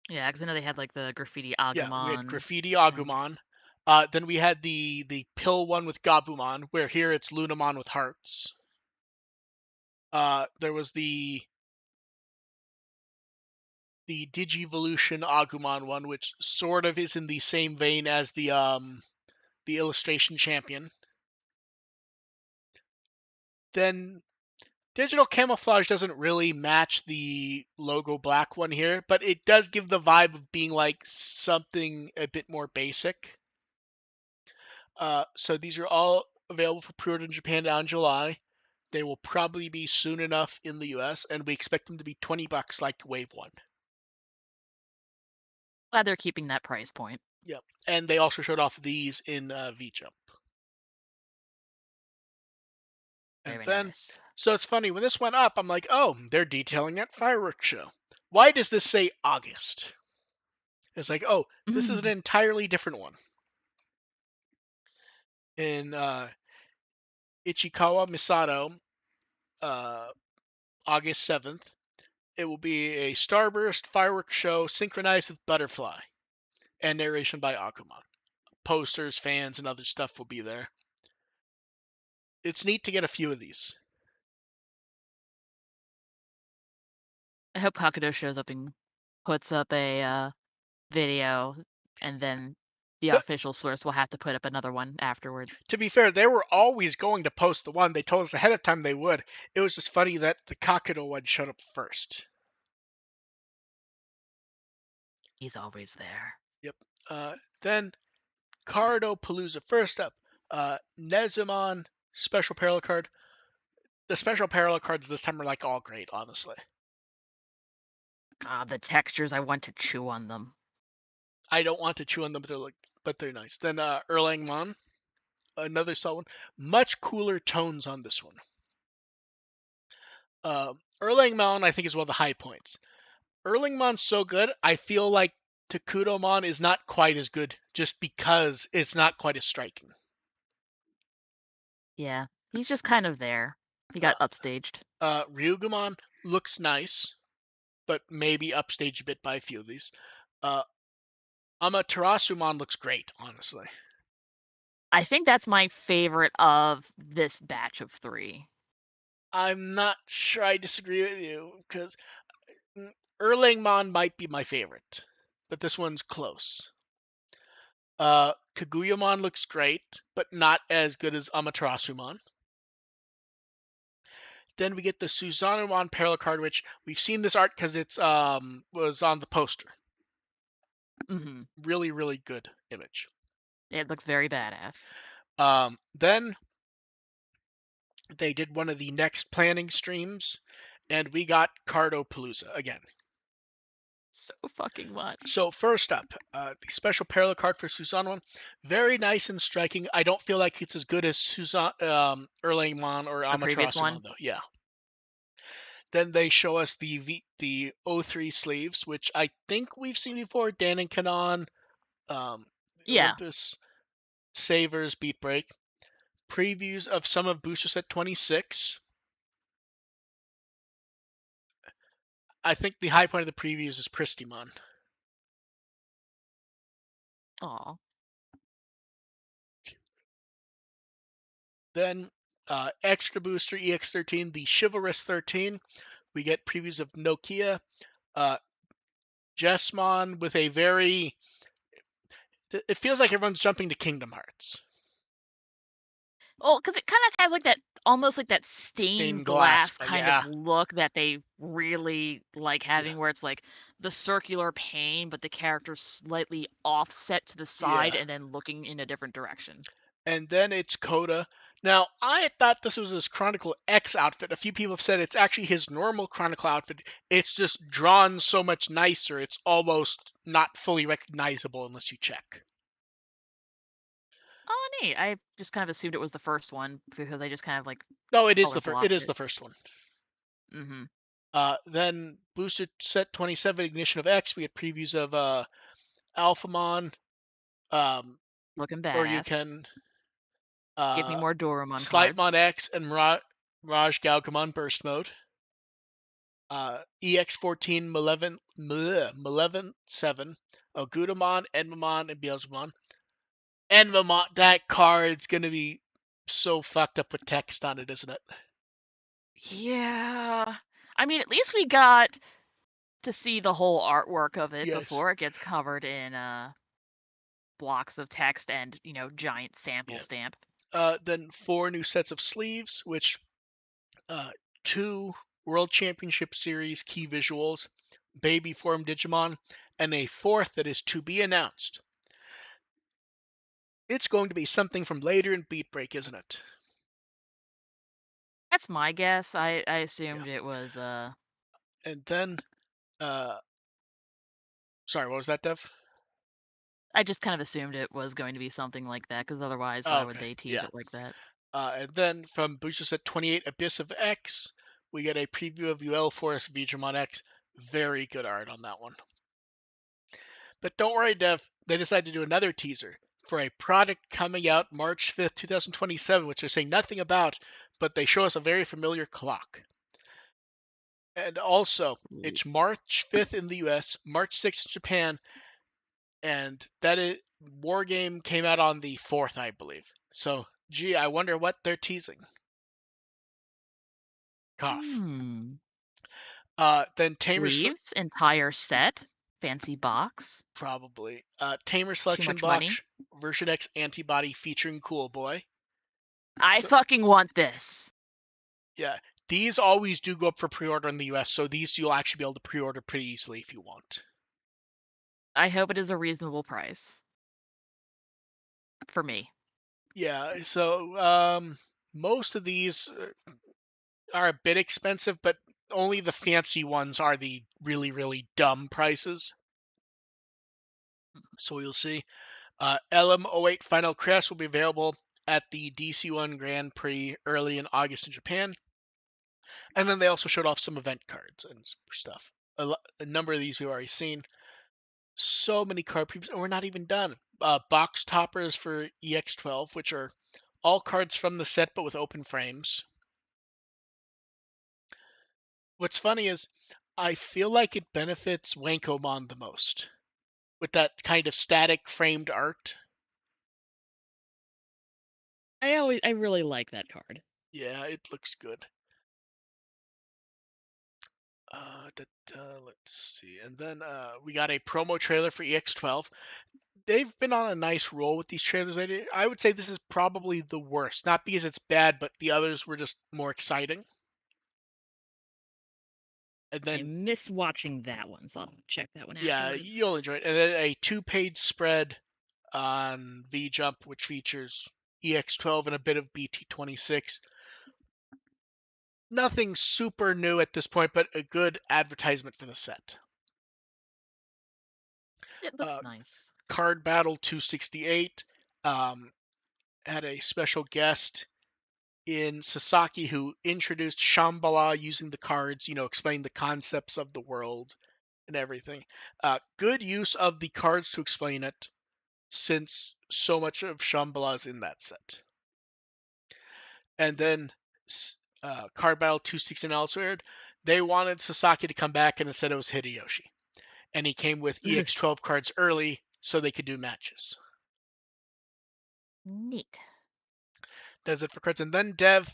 yeah, because I know they had like the graffiti Yeah, we had Agumon. Graffiti And Agumon. Then we had the pill one with Gabumon, where here it's Lunamon with hearts. There was the Digivolution Agumon one, which sort of is in the same vein as the Illustration Champion. Then Digital Camouflage doesn't really match the Logo Black one here, but it does give the vibe of being like something a bit more basic. So these are all available for pre-order in Japan now in July. They will probably be soon enough in the US, and we expect them to be $20 like Wave 1. glad they're keeping that price point. Yep. And they also showed off these in V-Jump. And Very then, nice. so it's funny, when this went up, I'm like, oh, they're detailing that fireworks show. Why does this say August? It's like, oh, this is an entirely different one. In Ichikawa Misato, uh, August 7th, it will be a starburst fireworks show synchronized with Butterfly and narration by Agumon. Posters, fans, and other stuff will be there. It's neat to get a few of these. I hope Hakudo shows up and puts up a video, and then the The, official source will have to put up another one afterwards. to be fair, they were always going to post the one. They told us ahead of time they would. It was just funny that the Kakudo one showed up first. He's always there. Yep. Then Cardo Palooza. First up, Nezumon special parallel card. The special parallel cards this time are like all great, honestly. Ah, the textures, I want to chew on them. I don't want to chew on them, but they're nice. Then Erlangmon, another solid one. Much cooler tones on this one. Erlangmon, I think, is one of the high points. Erlangmon's so good, I feel like Takudomon is not quite as good just because it's not quite as striking. Yeah, he's just kind of there. He got upstaged. Ryugumon looks nice, but maybe upstaged a bit by a few of these. Uh, Amaterasumon looks great, honestly. I think that's my favorite of this batch of 3. I'm not sure I disagree with you, because Erlangmon might be my favorite, but this one's close. Kaguyamon looks great, but not as good as Amaterasumon. Then we get the Susanumon parallel card, which we've seen this art because it's was on the poster. Mm-hmm. Really, really good image. It looks very badass. Then they did one of the next planning streams, and we got Cardo Palooza again. So fucking much. So first up, the special parallel card for Suzan one, very nice and striking. I don't feel like it's as good as Suzan, Erlangmon or The previous Amaterasumon one? though. Yeah. Then they show us the O3 sleeves, which I think we've seen before. Dan and Kanon, um, Yeah. Olympus, Savers, Beatbreak. Previews of some of Booster Set 26. I think the high point of the previews is Pristimon. Aw. Then Extra Booster EX13, the Chivalrous 13. We get previews of Nokia, uh, Jessmon with a very. It feels like everyone's jumping to Kingdom Hearts. Well, because it kind of has like that, almost like that stained Stained glass, glass but kind of yeah, look that they really like yeah, having, where it's like the circular pane, but the character's slightly offset to the side yeah. and then looking in a different direction. And then it's Coda. Now, I thought this was his Chronicle X outfit. A few people have said it's actually his normal Chronicle outfit. It's just drawn so much nicer, it's almost not fully recognizable unless you check. Oh, neat. I just kind of assumed it was the first one because I just kind of like No, it is color it blocked is it. the first one. Mm-hmm. Then Booster Set 27 Ignition of X, we get previews of Alphamon, um, Looking or you badass. can Give me uh, more Dorumon cards. Slightmon X and Raj Galgamon Burst Mode. EX14 Malevolent 7, Ogudamon, Enmamon, and Beelzebumon. Enmamon, that card's gonna be so fucked up with text on it, isn't it? Yeah. I mean, at least we got to see the whole artwork of it Yes. before it gets covered in blocks of text and, giant sample Yeah. stamp. Then 4 new sets of sleeves, which uh, 2 World Championship Series key visuals, baby form Digimon, and a fourth that is to be announced. It's going to be something from later in Beat Break, isn't it? That's my guess. I Yeah. assumed it was And then, uh, sorry, what was that, Dev? I just kind of assumed it was going to be something like that, because otherwise Oh, why would okay. they tease Yeah. it like that? And then from Booster Set 28, Abyss of X, we get a preview of UL Forest Vegemon X. Very good art on that one. But don't worry, Dev. They decided to do another teaser for a product coming out March 5th, 2027, which they're saying nothing about, but they show us a very familiar clock. And also, Ooh. it's March 5th in the US, March 6th in Japan, and that is War Game came out on the 4th, I believe. So, gee, I wonder what they're teasing. Cough. Hmm. Then Tamer Sleeves, entire set, fancy box, probably Tamer too Selection much money. Box Version X Antibody featuring Cool Boy. I So fucking want this. yeah, these always do go up for pre-order in the US, so these you'll actually be able to pre-order pretty easily if you want. I hope it is a reasonable price for me. Yeah, so most of these are a bit expensive, but only the fancy ones are the really, really dumb prices. So we'll see. LM08 Final Crest will be available at the DC1 Grand Prix early in August in Japan. And then they also showed off some event cards and stuff. A number of these we've already seen. So many card previews, and we're not even done. Box toppers for EX12, which are all cards from the set but with open frames. What's funny is I feel like it benefits Wankomon the most with that kind of static framed art. I really like that card. Yeah, it looks good. Let's see. And then we got a promo trailer for EX12. They've been on a nice roll with these trailers lately. I would say this is probably the worst. Not because it's bad, but the others were just more exciting. And I then, miss watching that one, so I'll check that one yeah, afterwards. you'll enjoy it. And then a 2-page spread on V Jump, which features EX12 and a bit of BT26. Nothing super new at this point, but a good advertisement for the set. It looks Uh, nice. Card Battle 268 um, had a special guest in Sasaki who introduced Shambhala using the cards, explained the concepts of the world and everything. Good use of the cards to explain it, since so much of Shambhala is in that set. And then Card Battle 269 also aired. They wanted Sasaki to come back, and instead it was Hideyoshi. And he came with EX12 cards early so they could do matches. Neat. That's it for cards. And then Dev,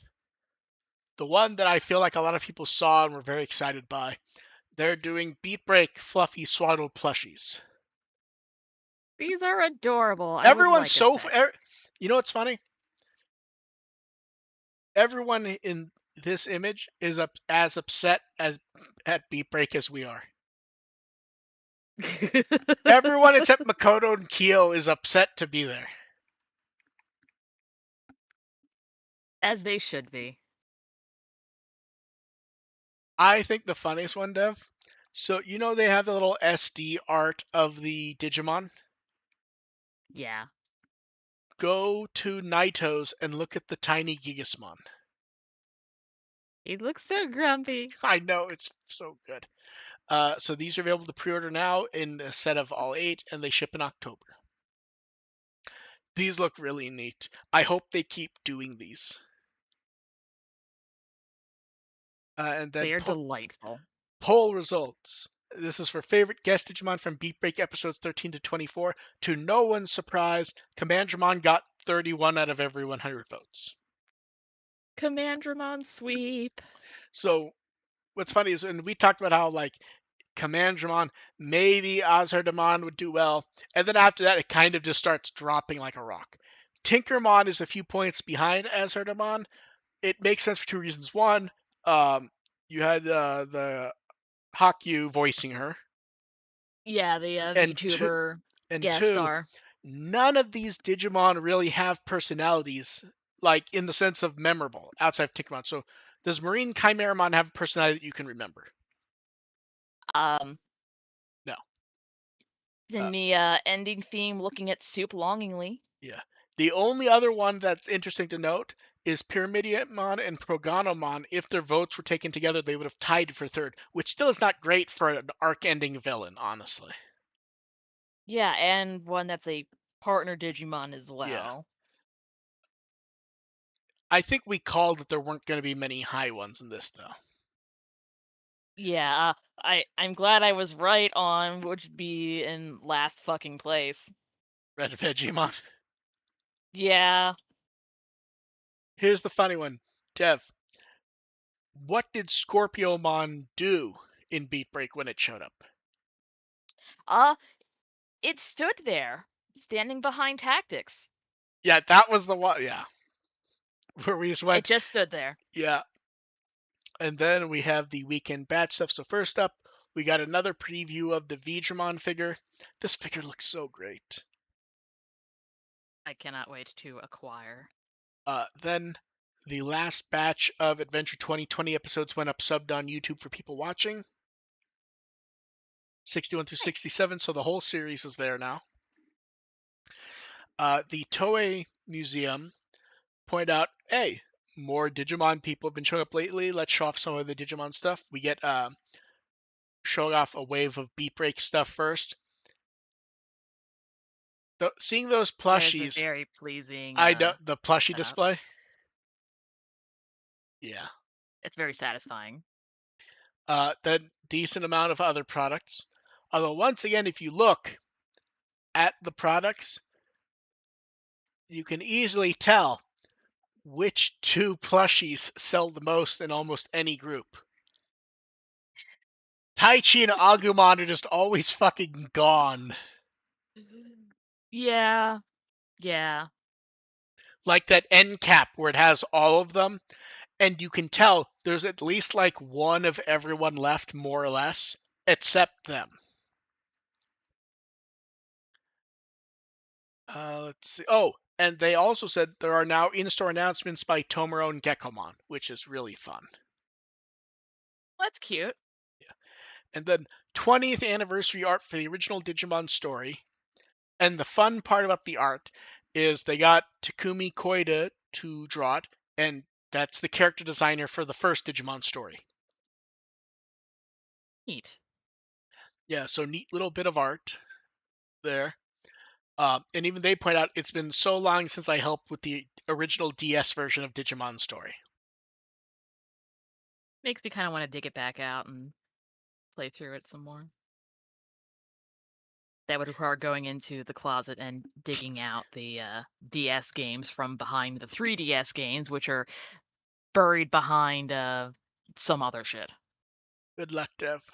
the one that I feel like a lot of people saw and were very excited by, they're doing Beatbreak Fluffy Swaddled plushies. These are adorable. I would Everyone's like a so. set. You know what's funny? Everyone in this image is as upset as at Beatbreak as we are. Everyone except Makoto and Kyo is upset to be there. As they should be. I think the funniest one, Dev. So they have the little SD art of the Digimon. Yeah. Go to Naito's and look at the tiny Gigasmon. He looks so grumpy. I know, it's so good. So these are available to pre-order now in a set of all 8, and they ship in October. These look really neat. I hope they keep doing these. And then They are delightful. poll results. This is for favorite guest Digimon from Beatbreak episodes 13 to 24. To no one's surprise, Commandramon got 31 out of every 100 votes. Commandramon sweep. So what's funny is, and we talked about how Commandramon, maybe Azardamon would do well, and then after that it kind of just starts dropping like a rock. Tinkermon is a few points behind Azardamon. It makes sense for two reasons. One, you had the Hakyu voicing her, Yeah, the and two, VTuber and guest two, star. none of these Digimon really have personalities, like in the sense of memorable, outside of Tinkermon. So does Marine Chimeramon have a personality that you can remember? Um, No. in Uh, me ending theme looking at soup longingly. yeah. The only other one that's interesting to note is Pyramidiamon and Progonomon. If their votes were taken together, they would have tied for third, which still is not great for an arc-ending villain, honestly. Yeah, and one that's a partner Digimon as Yeah. well. I think we called that there weren't going to be many high ones in this, though. Yeah, I'm glad I was right on which would be in last fucking place. Red Vegemon. Yeah. Here's the funny one. Dev, what did Scorpiomon do in Beat Break when it showed up? Uh, it stood there, standing behind tactics. Yeah, that was the one. Yeah. Where we just It went, just stood there. yeah. And then we have the weekend batch stuff. So first up, we got another preview of the Veedramon figure. This figure looks so great. I cannot wait to acquire. Then the last batch of Adventure 2020 episodes went up subbed on YouTube for people watching. 61 through Nice. 67, so the whole series is there now. The Toei Museum pointed out, hey, more Digimon people have been showing up lately. Let's show off some of the Digimon stuff. We get showing off a wave of Beat Break stuff first. Seeing those That is a plushies, very pleasing I know the plushie setup. display. Yeah. It's very satisfying. Then decent amount of other products. Although once again, if you look at the products, you can easily tell which two plushies sell the most in almost any group. Taichi and Agumon are just always fucking gone. Yeah. Yeah. Like that end cap where it has all of them, and you can tell there's at least like one of everyone left, more or less, except them. Let's see. Oh, and they also said there are now in-store announcements by Tomoro and Gekomon, which is really fun. That's cute. And then 20th anniversary art for the original Digimon Story. And the fun part about the art is they got Takumi Koida to draw it, and that's the character designer for the first Digimon Story. Neat. Yeah, so neat little bit of art there. And even they point out it's been so long since I helped with the original DS version of Digimon Story. Makes me kind of want to dig it back out and play through it some more. That would require going into the closet and digging out the DS games from behind the 3DS games, which are buried behind some other shit. Good luck, Dev.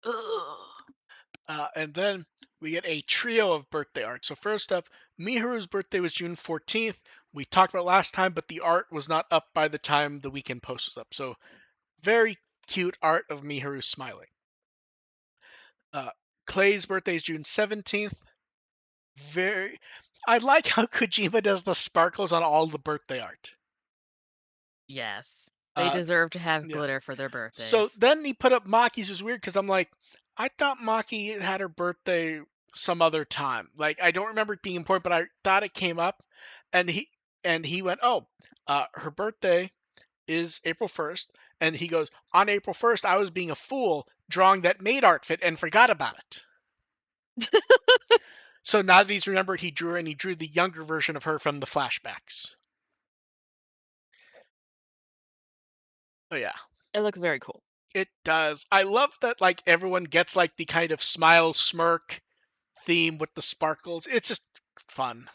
Ugh. And then we get a trio of birthday art. So first up, Miharu's birthday was June 14th. We talked about it last time, but the art was not up by the time the weekend post was up. So very cute art of Miharu smiling. Uh, Clay's birthday is June 17th. Very, I like how Kojima does the sparkles on all the birthday art. Yes, they Uh, deserve to have yeah. glitter for their So birthdays. then he put up Maki's, was weird because I'm like, I thought Maki had her birthday some other time. Like I don't remember it being important, but I thought it came up, and he went, oh, her birthday is April 1st, and he goes, on April 1st I was being a fool drawing that maid outfit and forgot about it. So now that he's remembered, he drew her, and he drew the younger version of her from the flashbacks. Oh yeah. It looks very cool. It does. I love that like everyone gets like the kind of smile smirk theme with the sparkles. It's just fun.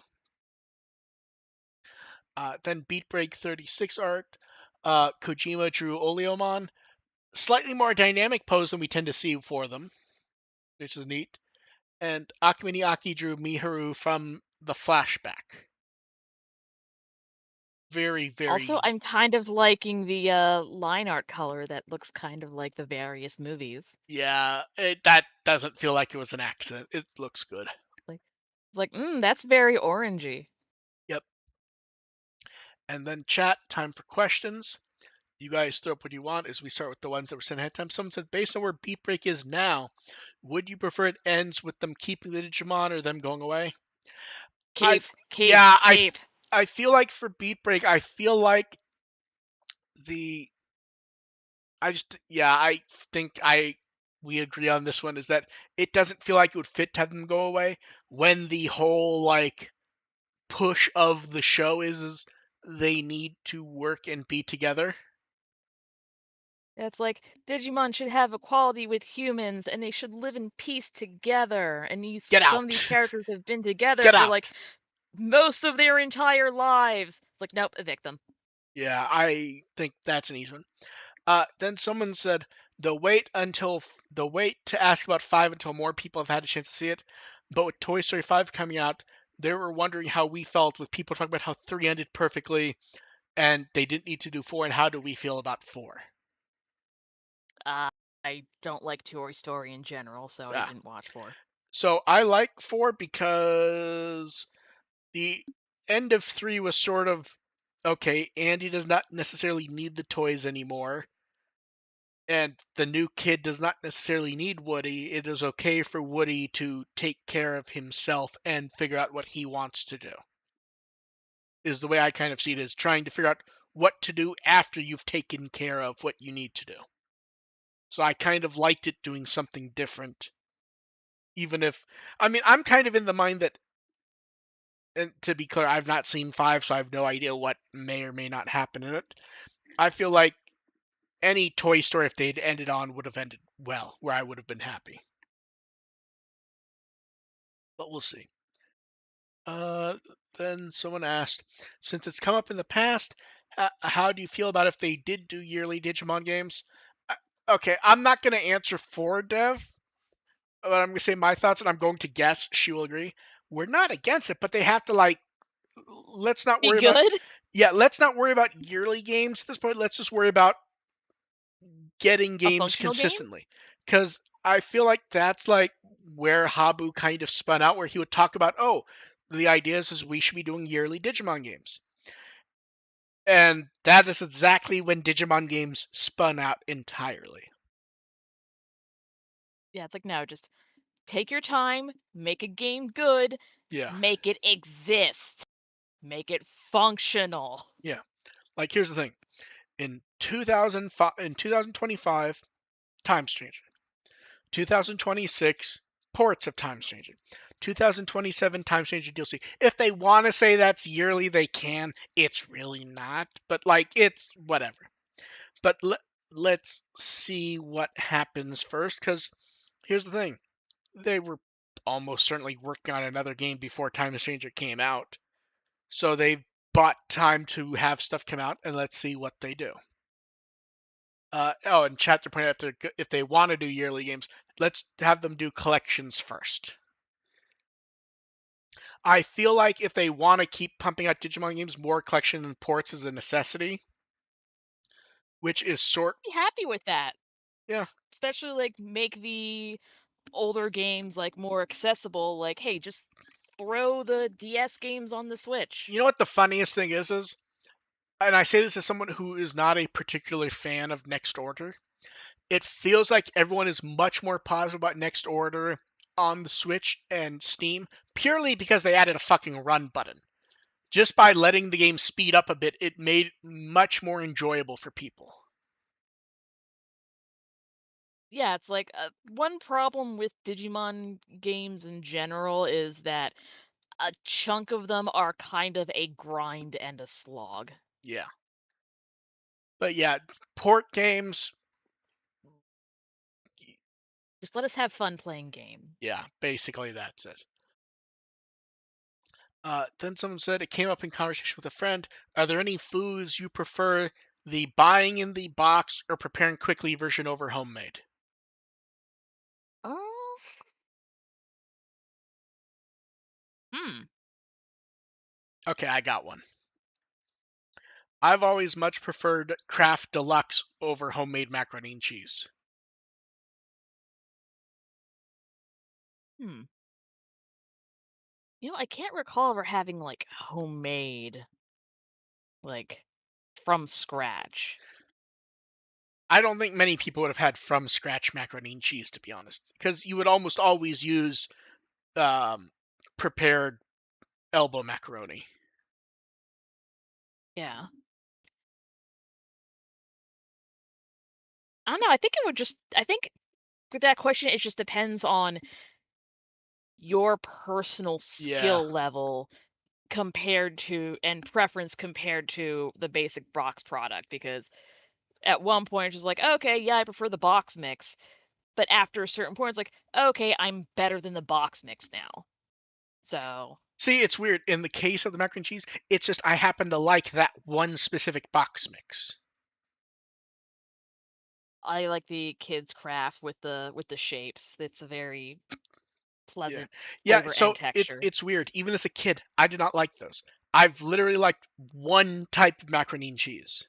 Then Beatbreak 36 art. Kojima drew Oleomon. Slightly more dynamic pose than we tend to see for them, which is neat. And Akamini Aki drew Miharu from the flashback. Very, Also, very, I'm kind of liking the line art color that looks kind of like the various movies. yeah, that doesn't feel like it was an accident. It looks good. Like, it's like, that's very orangey. Yep. And then chat, time for questions. You guys throw up what you want as we start with the ones that were sent ahead of time. Someone said, based on where Beat Break is now, would you prefer it ends with them keeping the Digimon or them going away? I Keep, keep, yeah, keep. I feel like for Beat Break, I feel like the I think I we agree on this one is that it doesn't feel like it would fit to have them go away when the whole like push of the show is they need to work and be together. It's like Digimon should have equality with humans and they should live in peace together. And Get some of these out. characters have been together Get for like out. most of their entire lives. It's like, nope, evict them. Yeah, I think that's an easy one. Then someone said the wait to ask about 5 until more people have had a chance to see it. But with Toy Story 5 coming out, they were wondering how we felt with people talking about how 3 ended perfectly and they didn't need to do 4, and how do we feel about 4? Uh, I don't like Toy Story in general, so I Ah, didn't watch 4. so I like 4 because the end of 3 was sort of okay, Andy does not necessarily need the toys anymore, and the new kid does not necessarily need Woody. It is okay for Woody to take care of himself and figure out what he wants to do. Is the way I kind of see it, is trying to figure out what to do after you've taken care of what you need to do. So I kind of liked it doing something different. Even if, I mean, I'm kind of in the mind that, and to be clear, I've not seen 5, so I have no idea what may or may not happen in it. I feel like any Toy Story, if they'd ended on, would have ended well, where I would have been happy. But we'll see. Uh, then someone asked, since it's come up in the past, how do you feel about if they did do yearly Digimon games? Uh, okay, I'm not going to answer for Dev, but I'm going to say my thoughts, and I'm going to guess she will agree. We're not against it, but they have to like. Let's not Be worry about. good? Yeah, let's not worry about yearly games at this point. Let's just worry about getting A games functional game? consistently, because I feel like that's like where Habu kind of spun out, where he would talk about, oh, the idea is we should be doing yearly Digimon games, and that is exactly when Digimon games spun out entirely. Yeah, it's like, no, just take your time, make a game good, Yeah, make it exist, make it functional. yeah. Like here's the thing: in 2005, in 2025, times changing. 2026, ports of times changing. 2027 times changing DLC. If they want to say that's yearly, they can. It's really not, but like it's whatever. But let's see what happens first, because here's the thing: they were almost certainly working on another game before Time Changer came out, so they've bought time to have stuff come out, and let's see what they do. Oh, and chat to point out if they want to do yearly games, let's have them do collections first. I feel like if they want to keep pumping out Digimon games, more collection and ports is a necessity, which is sort. Be happy with that. Yeah, Especially like make the older games like more accessible. Like, hey, just throw the DS games on the Switch. you know what the funniest thing is, and I say this as someone who is not a particular fan of Next Order. It feels like everyone is much more positive about Next Order on the Switch and Steam purely because they added a fucking run button. Just by letting the game speed up a bit, it made it much more enjoyable for people. Yeah, it's like one problem with Digimon games in general is that a chunk of them are kind of a grind and a slog. Yeah. But yeah, port games, Just let us have fun playing game. yeah, basically that's it. Then someone said it came up in conversation with a friend. Are there any foods you prefer the buying in the box or preparing quickly version over homemade? Oh, hmm. Okay, I got one. I've always much preferred Kraft Deluxe over homemade macaroni and cheese. Hmm. I can't recall ever having like homemade, like from scratch. I don't think many people would have had from scratch macaroni and cheese, to be honest, because you would almost always use um, prepared elbow macaroni. Yeah. I don't know. I think it would just. I think with that question, it just depends on your personal Yeah. skill level compared to and preference compared to the basic box product. Because at one point, it's just like, okay, yeah, I prefer the box mix. But after a certain point, it's like, okay, I'm better than the box mix now. So See, it's weird. In the case of the macaroni and cheese, it's just I happen to like that one specific box mix. I like the kids craft with the shapes. It's a very Yeah. pleasant Yeah, flavor and so texture. it's weird. Even as a kid, I did not like those. I've literally liked one type of macaroni and cheese.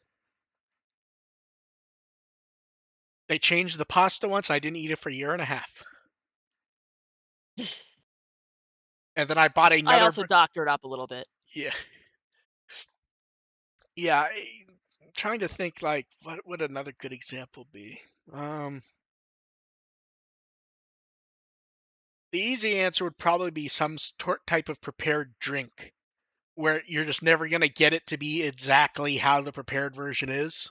They changed the pasta once, and I didn't eat it for a year and a half. And then I bought I another. also doctored up a little bit. Yeah, yeah. I'm trying to think like what would another good example be. Um, the easy answer would probably be some type of prepared drink where you're just never gonna get it to be exactly how the prepared version is.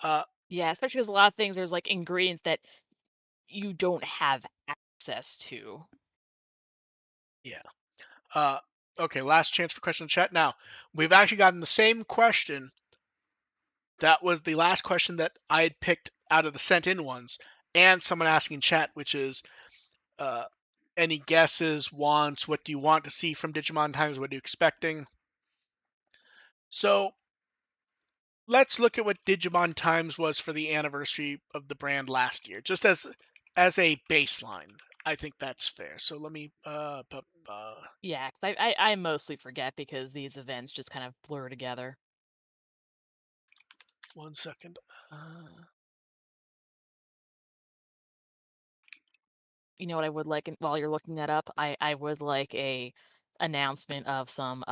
Uh, Yeah, especially because a lot of things there's like ingredients that you don't have access to. yeah. Uh, okay, last chance for question in chat. Now, we've actually gotten the same question. That was the last question that I had picked out of the sent in ones, and someone asking in chat, which is uh, any guesses, wants, what do you want to see from Digimon Times? What are you expecting? So let's look at what Digimon Times was for the anniversary of the brand last year, just as a baseline. I think that's fair. So let me Yeah, 'cause I mostly forget because these events just kind of blur together. 1 second. You know what I would like while you're looking that up? I would like a announcement of some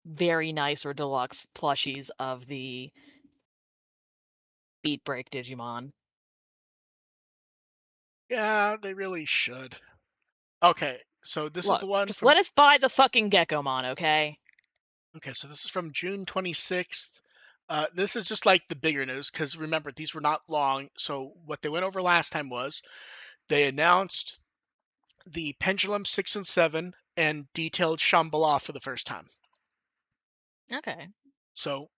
very nice or deluxe plushies of the Beatbreak Digimon. Yeah, they really should. Okay, so this is Look, the one just from. let us buy the fucking Gekomon, okay? Okay, so this is from June 26th. This is just like the bigger news because remember these were not long. So what they went over last time was they announced the Pendulum 6 and 7 and detailed Shambhala for the first time. Okay. So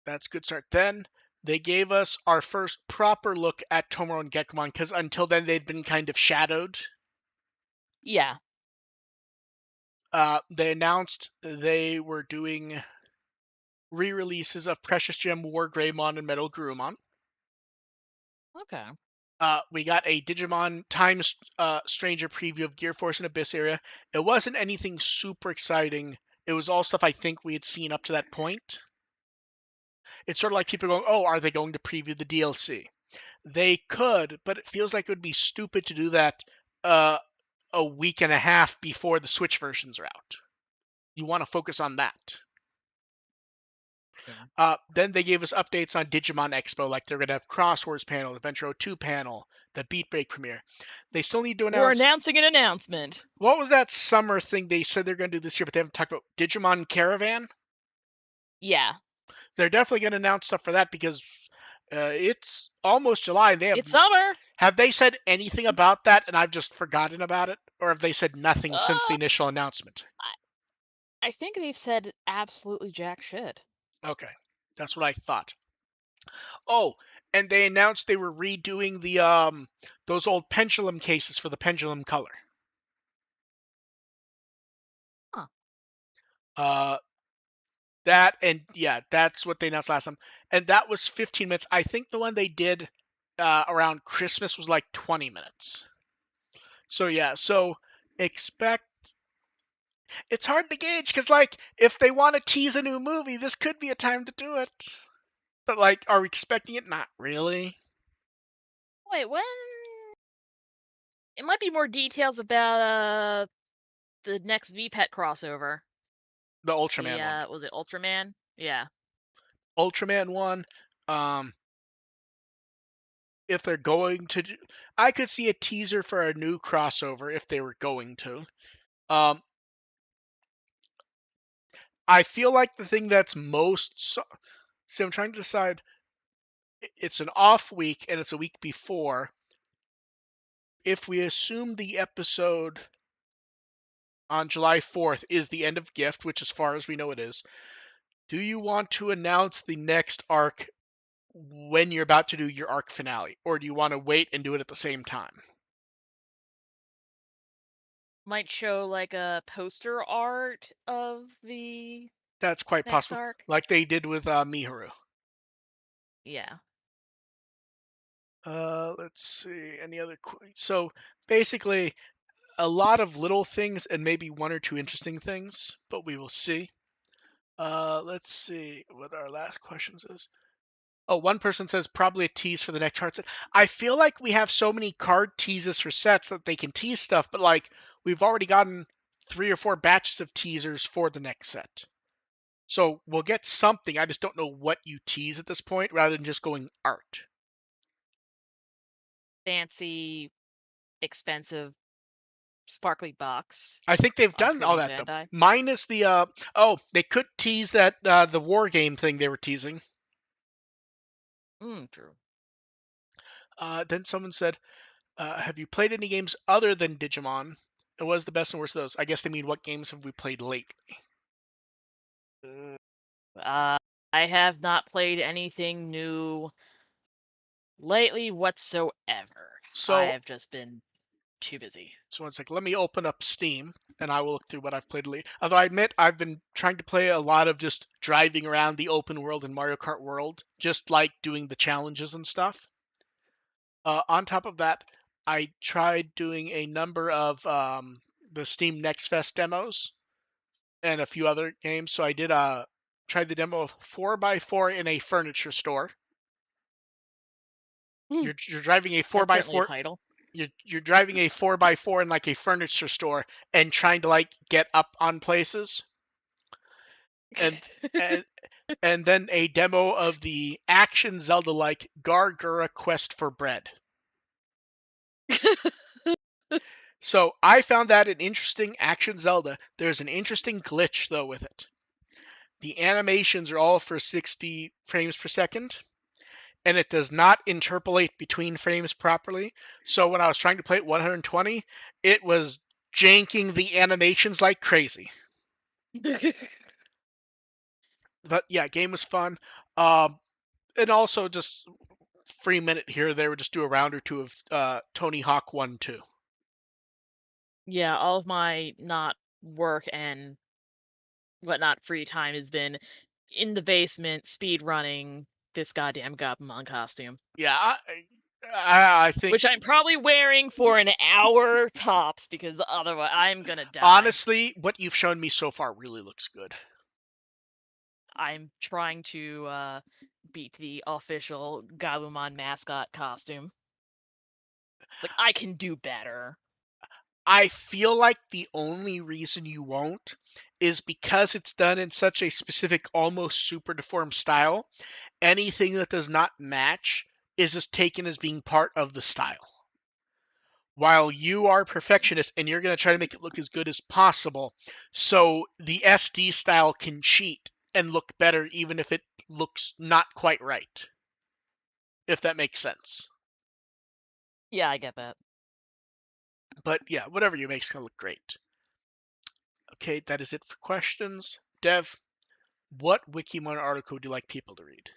that's a good start. Then they gave us our first proper look at Tomoro and Gekomon because until then they'd been kind of shadowed. Yeah. They announced they were doing re-releases of Precious Gem War Greymon and Metal Gurumon. Okay. We got a Digimon Time Stranger preview of Gear Force and Abyss area. It wasn't anything super exciting. It was all stuff I think we had seen up to that point. It's sort of like people going, "Oh, are they going to preview the DLC?" They could, but it feels like it would be stupid to do that uh, a week and a half before the Switch versions are out. You want to focus on that. True. Then they gave us updates on Digimon Expo, like they're going to have Crosswords panel, Adventure 02 panel, the Beatbreak premiere. They still need to We're announce announcing an announcement. what was that summer thing they said they're going to do this year, but they haven't talked about Digimon Caravan. Yeah. They're definitely going to announce stuff for that because it's almost July. They It's summer. have they said anything about that, and I've just forgotten about it, or have they said nothing since the Uh, initial announcement? I think they've said absolutely jack shit. Okay, that's what I thought. Oh, and they announced they were redoing the those old pendulum cases for the pendulum color. Huh. Uh, that and yeah, that's what they announced last time, and that was 15 minutes. I think the one they did around Christmas was like 20 minutes. So yeah, so expect. It's hard to gauge because like if they want to tease a new movie, this could be a time to do it. But like, are we expecting it? Not really. Wait, when? It might be more details about the next VPET crossover. The The Ultraman one. was it Ultraman? Yeah. Ultraman one. Um, if they're going to, I could see a teaser for a new crossover if they were going to. Um, I feel like the thing that's most. See, I'm trying to decide. It's an off week and it's a week before. If we assume the episode on July 4th is the end of Gift, which as far as we know it is, do you want to announce the next arc when you're about to do your arc finale, or do you want to wait and do it at the same time? Might show like a poster art of the That's quite next possible, arc. like they did with Miharu. Yeah. Let's see, any other. So basically, a lot of little things and maybe one or two interesting things, but we will see. Let's see what our last questions is. Oh, one person says probably a tease for the next card set. I feel like we have so many card teases for sets that they can tease stuff, but like we've already gotten 3 or 4 batches of teasers for the next set. So we'll get something. I just don't know what you tease at this point rather than just going art. Fancy, expensive, sparkly box I think they've on done all Freedom's that though. Bandai. Minus the oh, they could tease that the war game thing they were teasing. True. Then someone said, have you played any games other than Digimon? And what is the best and worst of those? I guess they mean what games have we played lately? Uh, I have not played anything new lately whatsoever. I So, have just been too busy. so one second. Let me open up Steam and I will look through what I've played lately. Although I admit I've been trying to play a lot of just driving around the open world in Mario Kart World, just like doing the challenges and stuff. On top of that, I tried doing a number of the Steam Next Fest demos and a few other games. So I did tried the demo of 4x4 in a furniture store. Hmm. You're driving a four That's by certainly a four. title. You're driving a 4x4 in like a furniture store and trying to like get up on places. And and and then a demo of the action Zelda like Gargura Quest for Bread. So I found that an interesting action Zelda. There's an interesting glitch though with it. The animations are all for 60 frames per second, and it does not interpolate between frames properly. So when I was trying to play it 120, it was janking the animations like crazy. But yeah, game was fun. And also just free minute here or there, would just do a round or two of Tony Hawk 1 2. Yeah, all of my not work and whatnot free time has been in the basement speed running this goddamn Gabumon costume, Yeah, I think which I'm probably wearing for an hour tops because otherwise I'm gonna die. honestly, what you've shown me so far really looks good. I'm trying to beat the official Gabumon mascot costume. It's like I can do better. I feel like the only reason you won't is because it's done in such a specific, almost super deformed style. Anything that does not match is just taken as being part of the style. While you are perfectionist and you're going to try to make it look as good as possible, so the SD style can cheat and look better even if it looks not quite right, if that makes sense. Yeah, I get that. But yeah, whatever you make is going to look great. Okay, that is it for questions. Dev, what Wikimon article would you like people to read?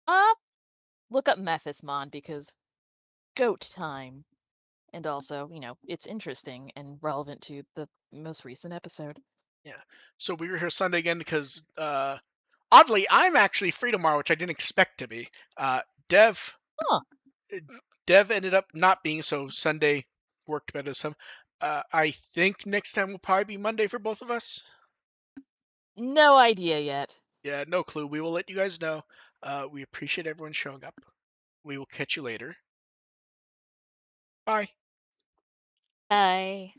Uh, look up Mephismon because goat time. And also, it's interesting and relevant to the most recent episode. Yeah. So we were here Sunday again because, oddly, I'm actually free tomorrow, which I didn't expect to be. Dev, Huh. Dev ended up not being, so Sunday worked better this time. I think next time will probably be Monday for both of us. No idea yet. Yeah, no clue. We will let you guys know. We appreciate everyone showing up. We will catch you later. Bye. Bye.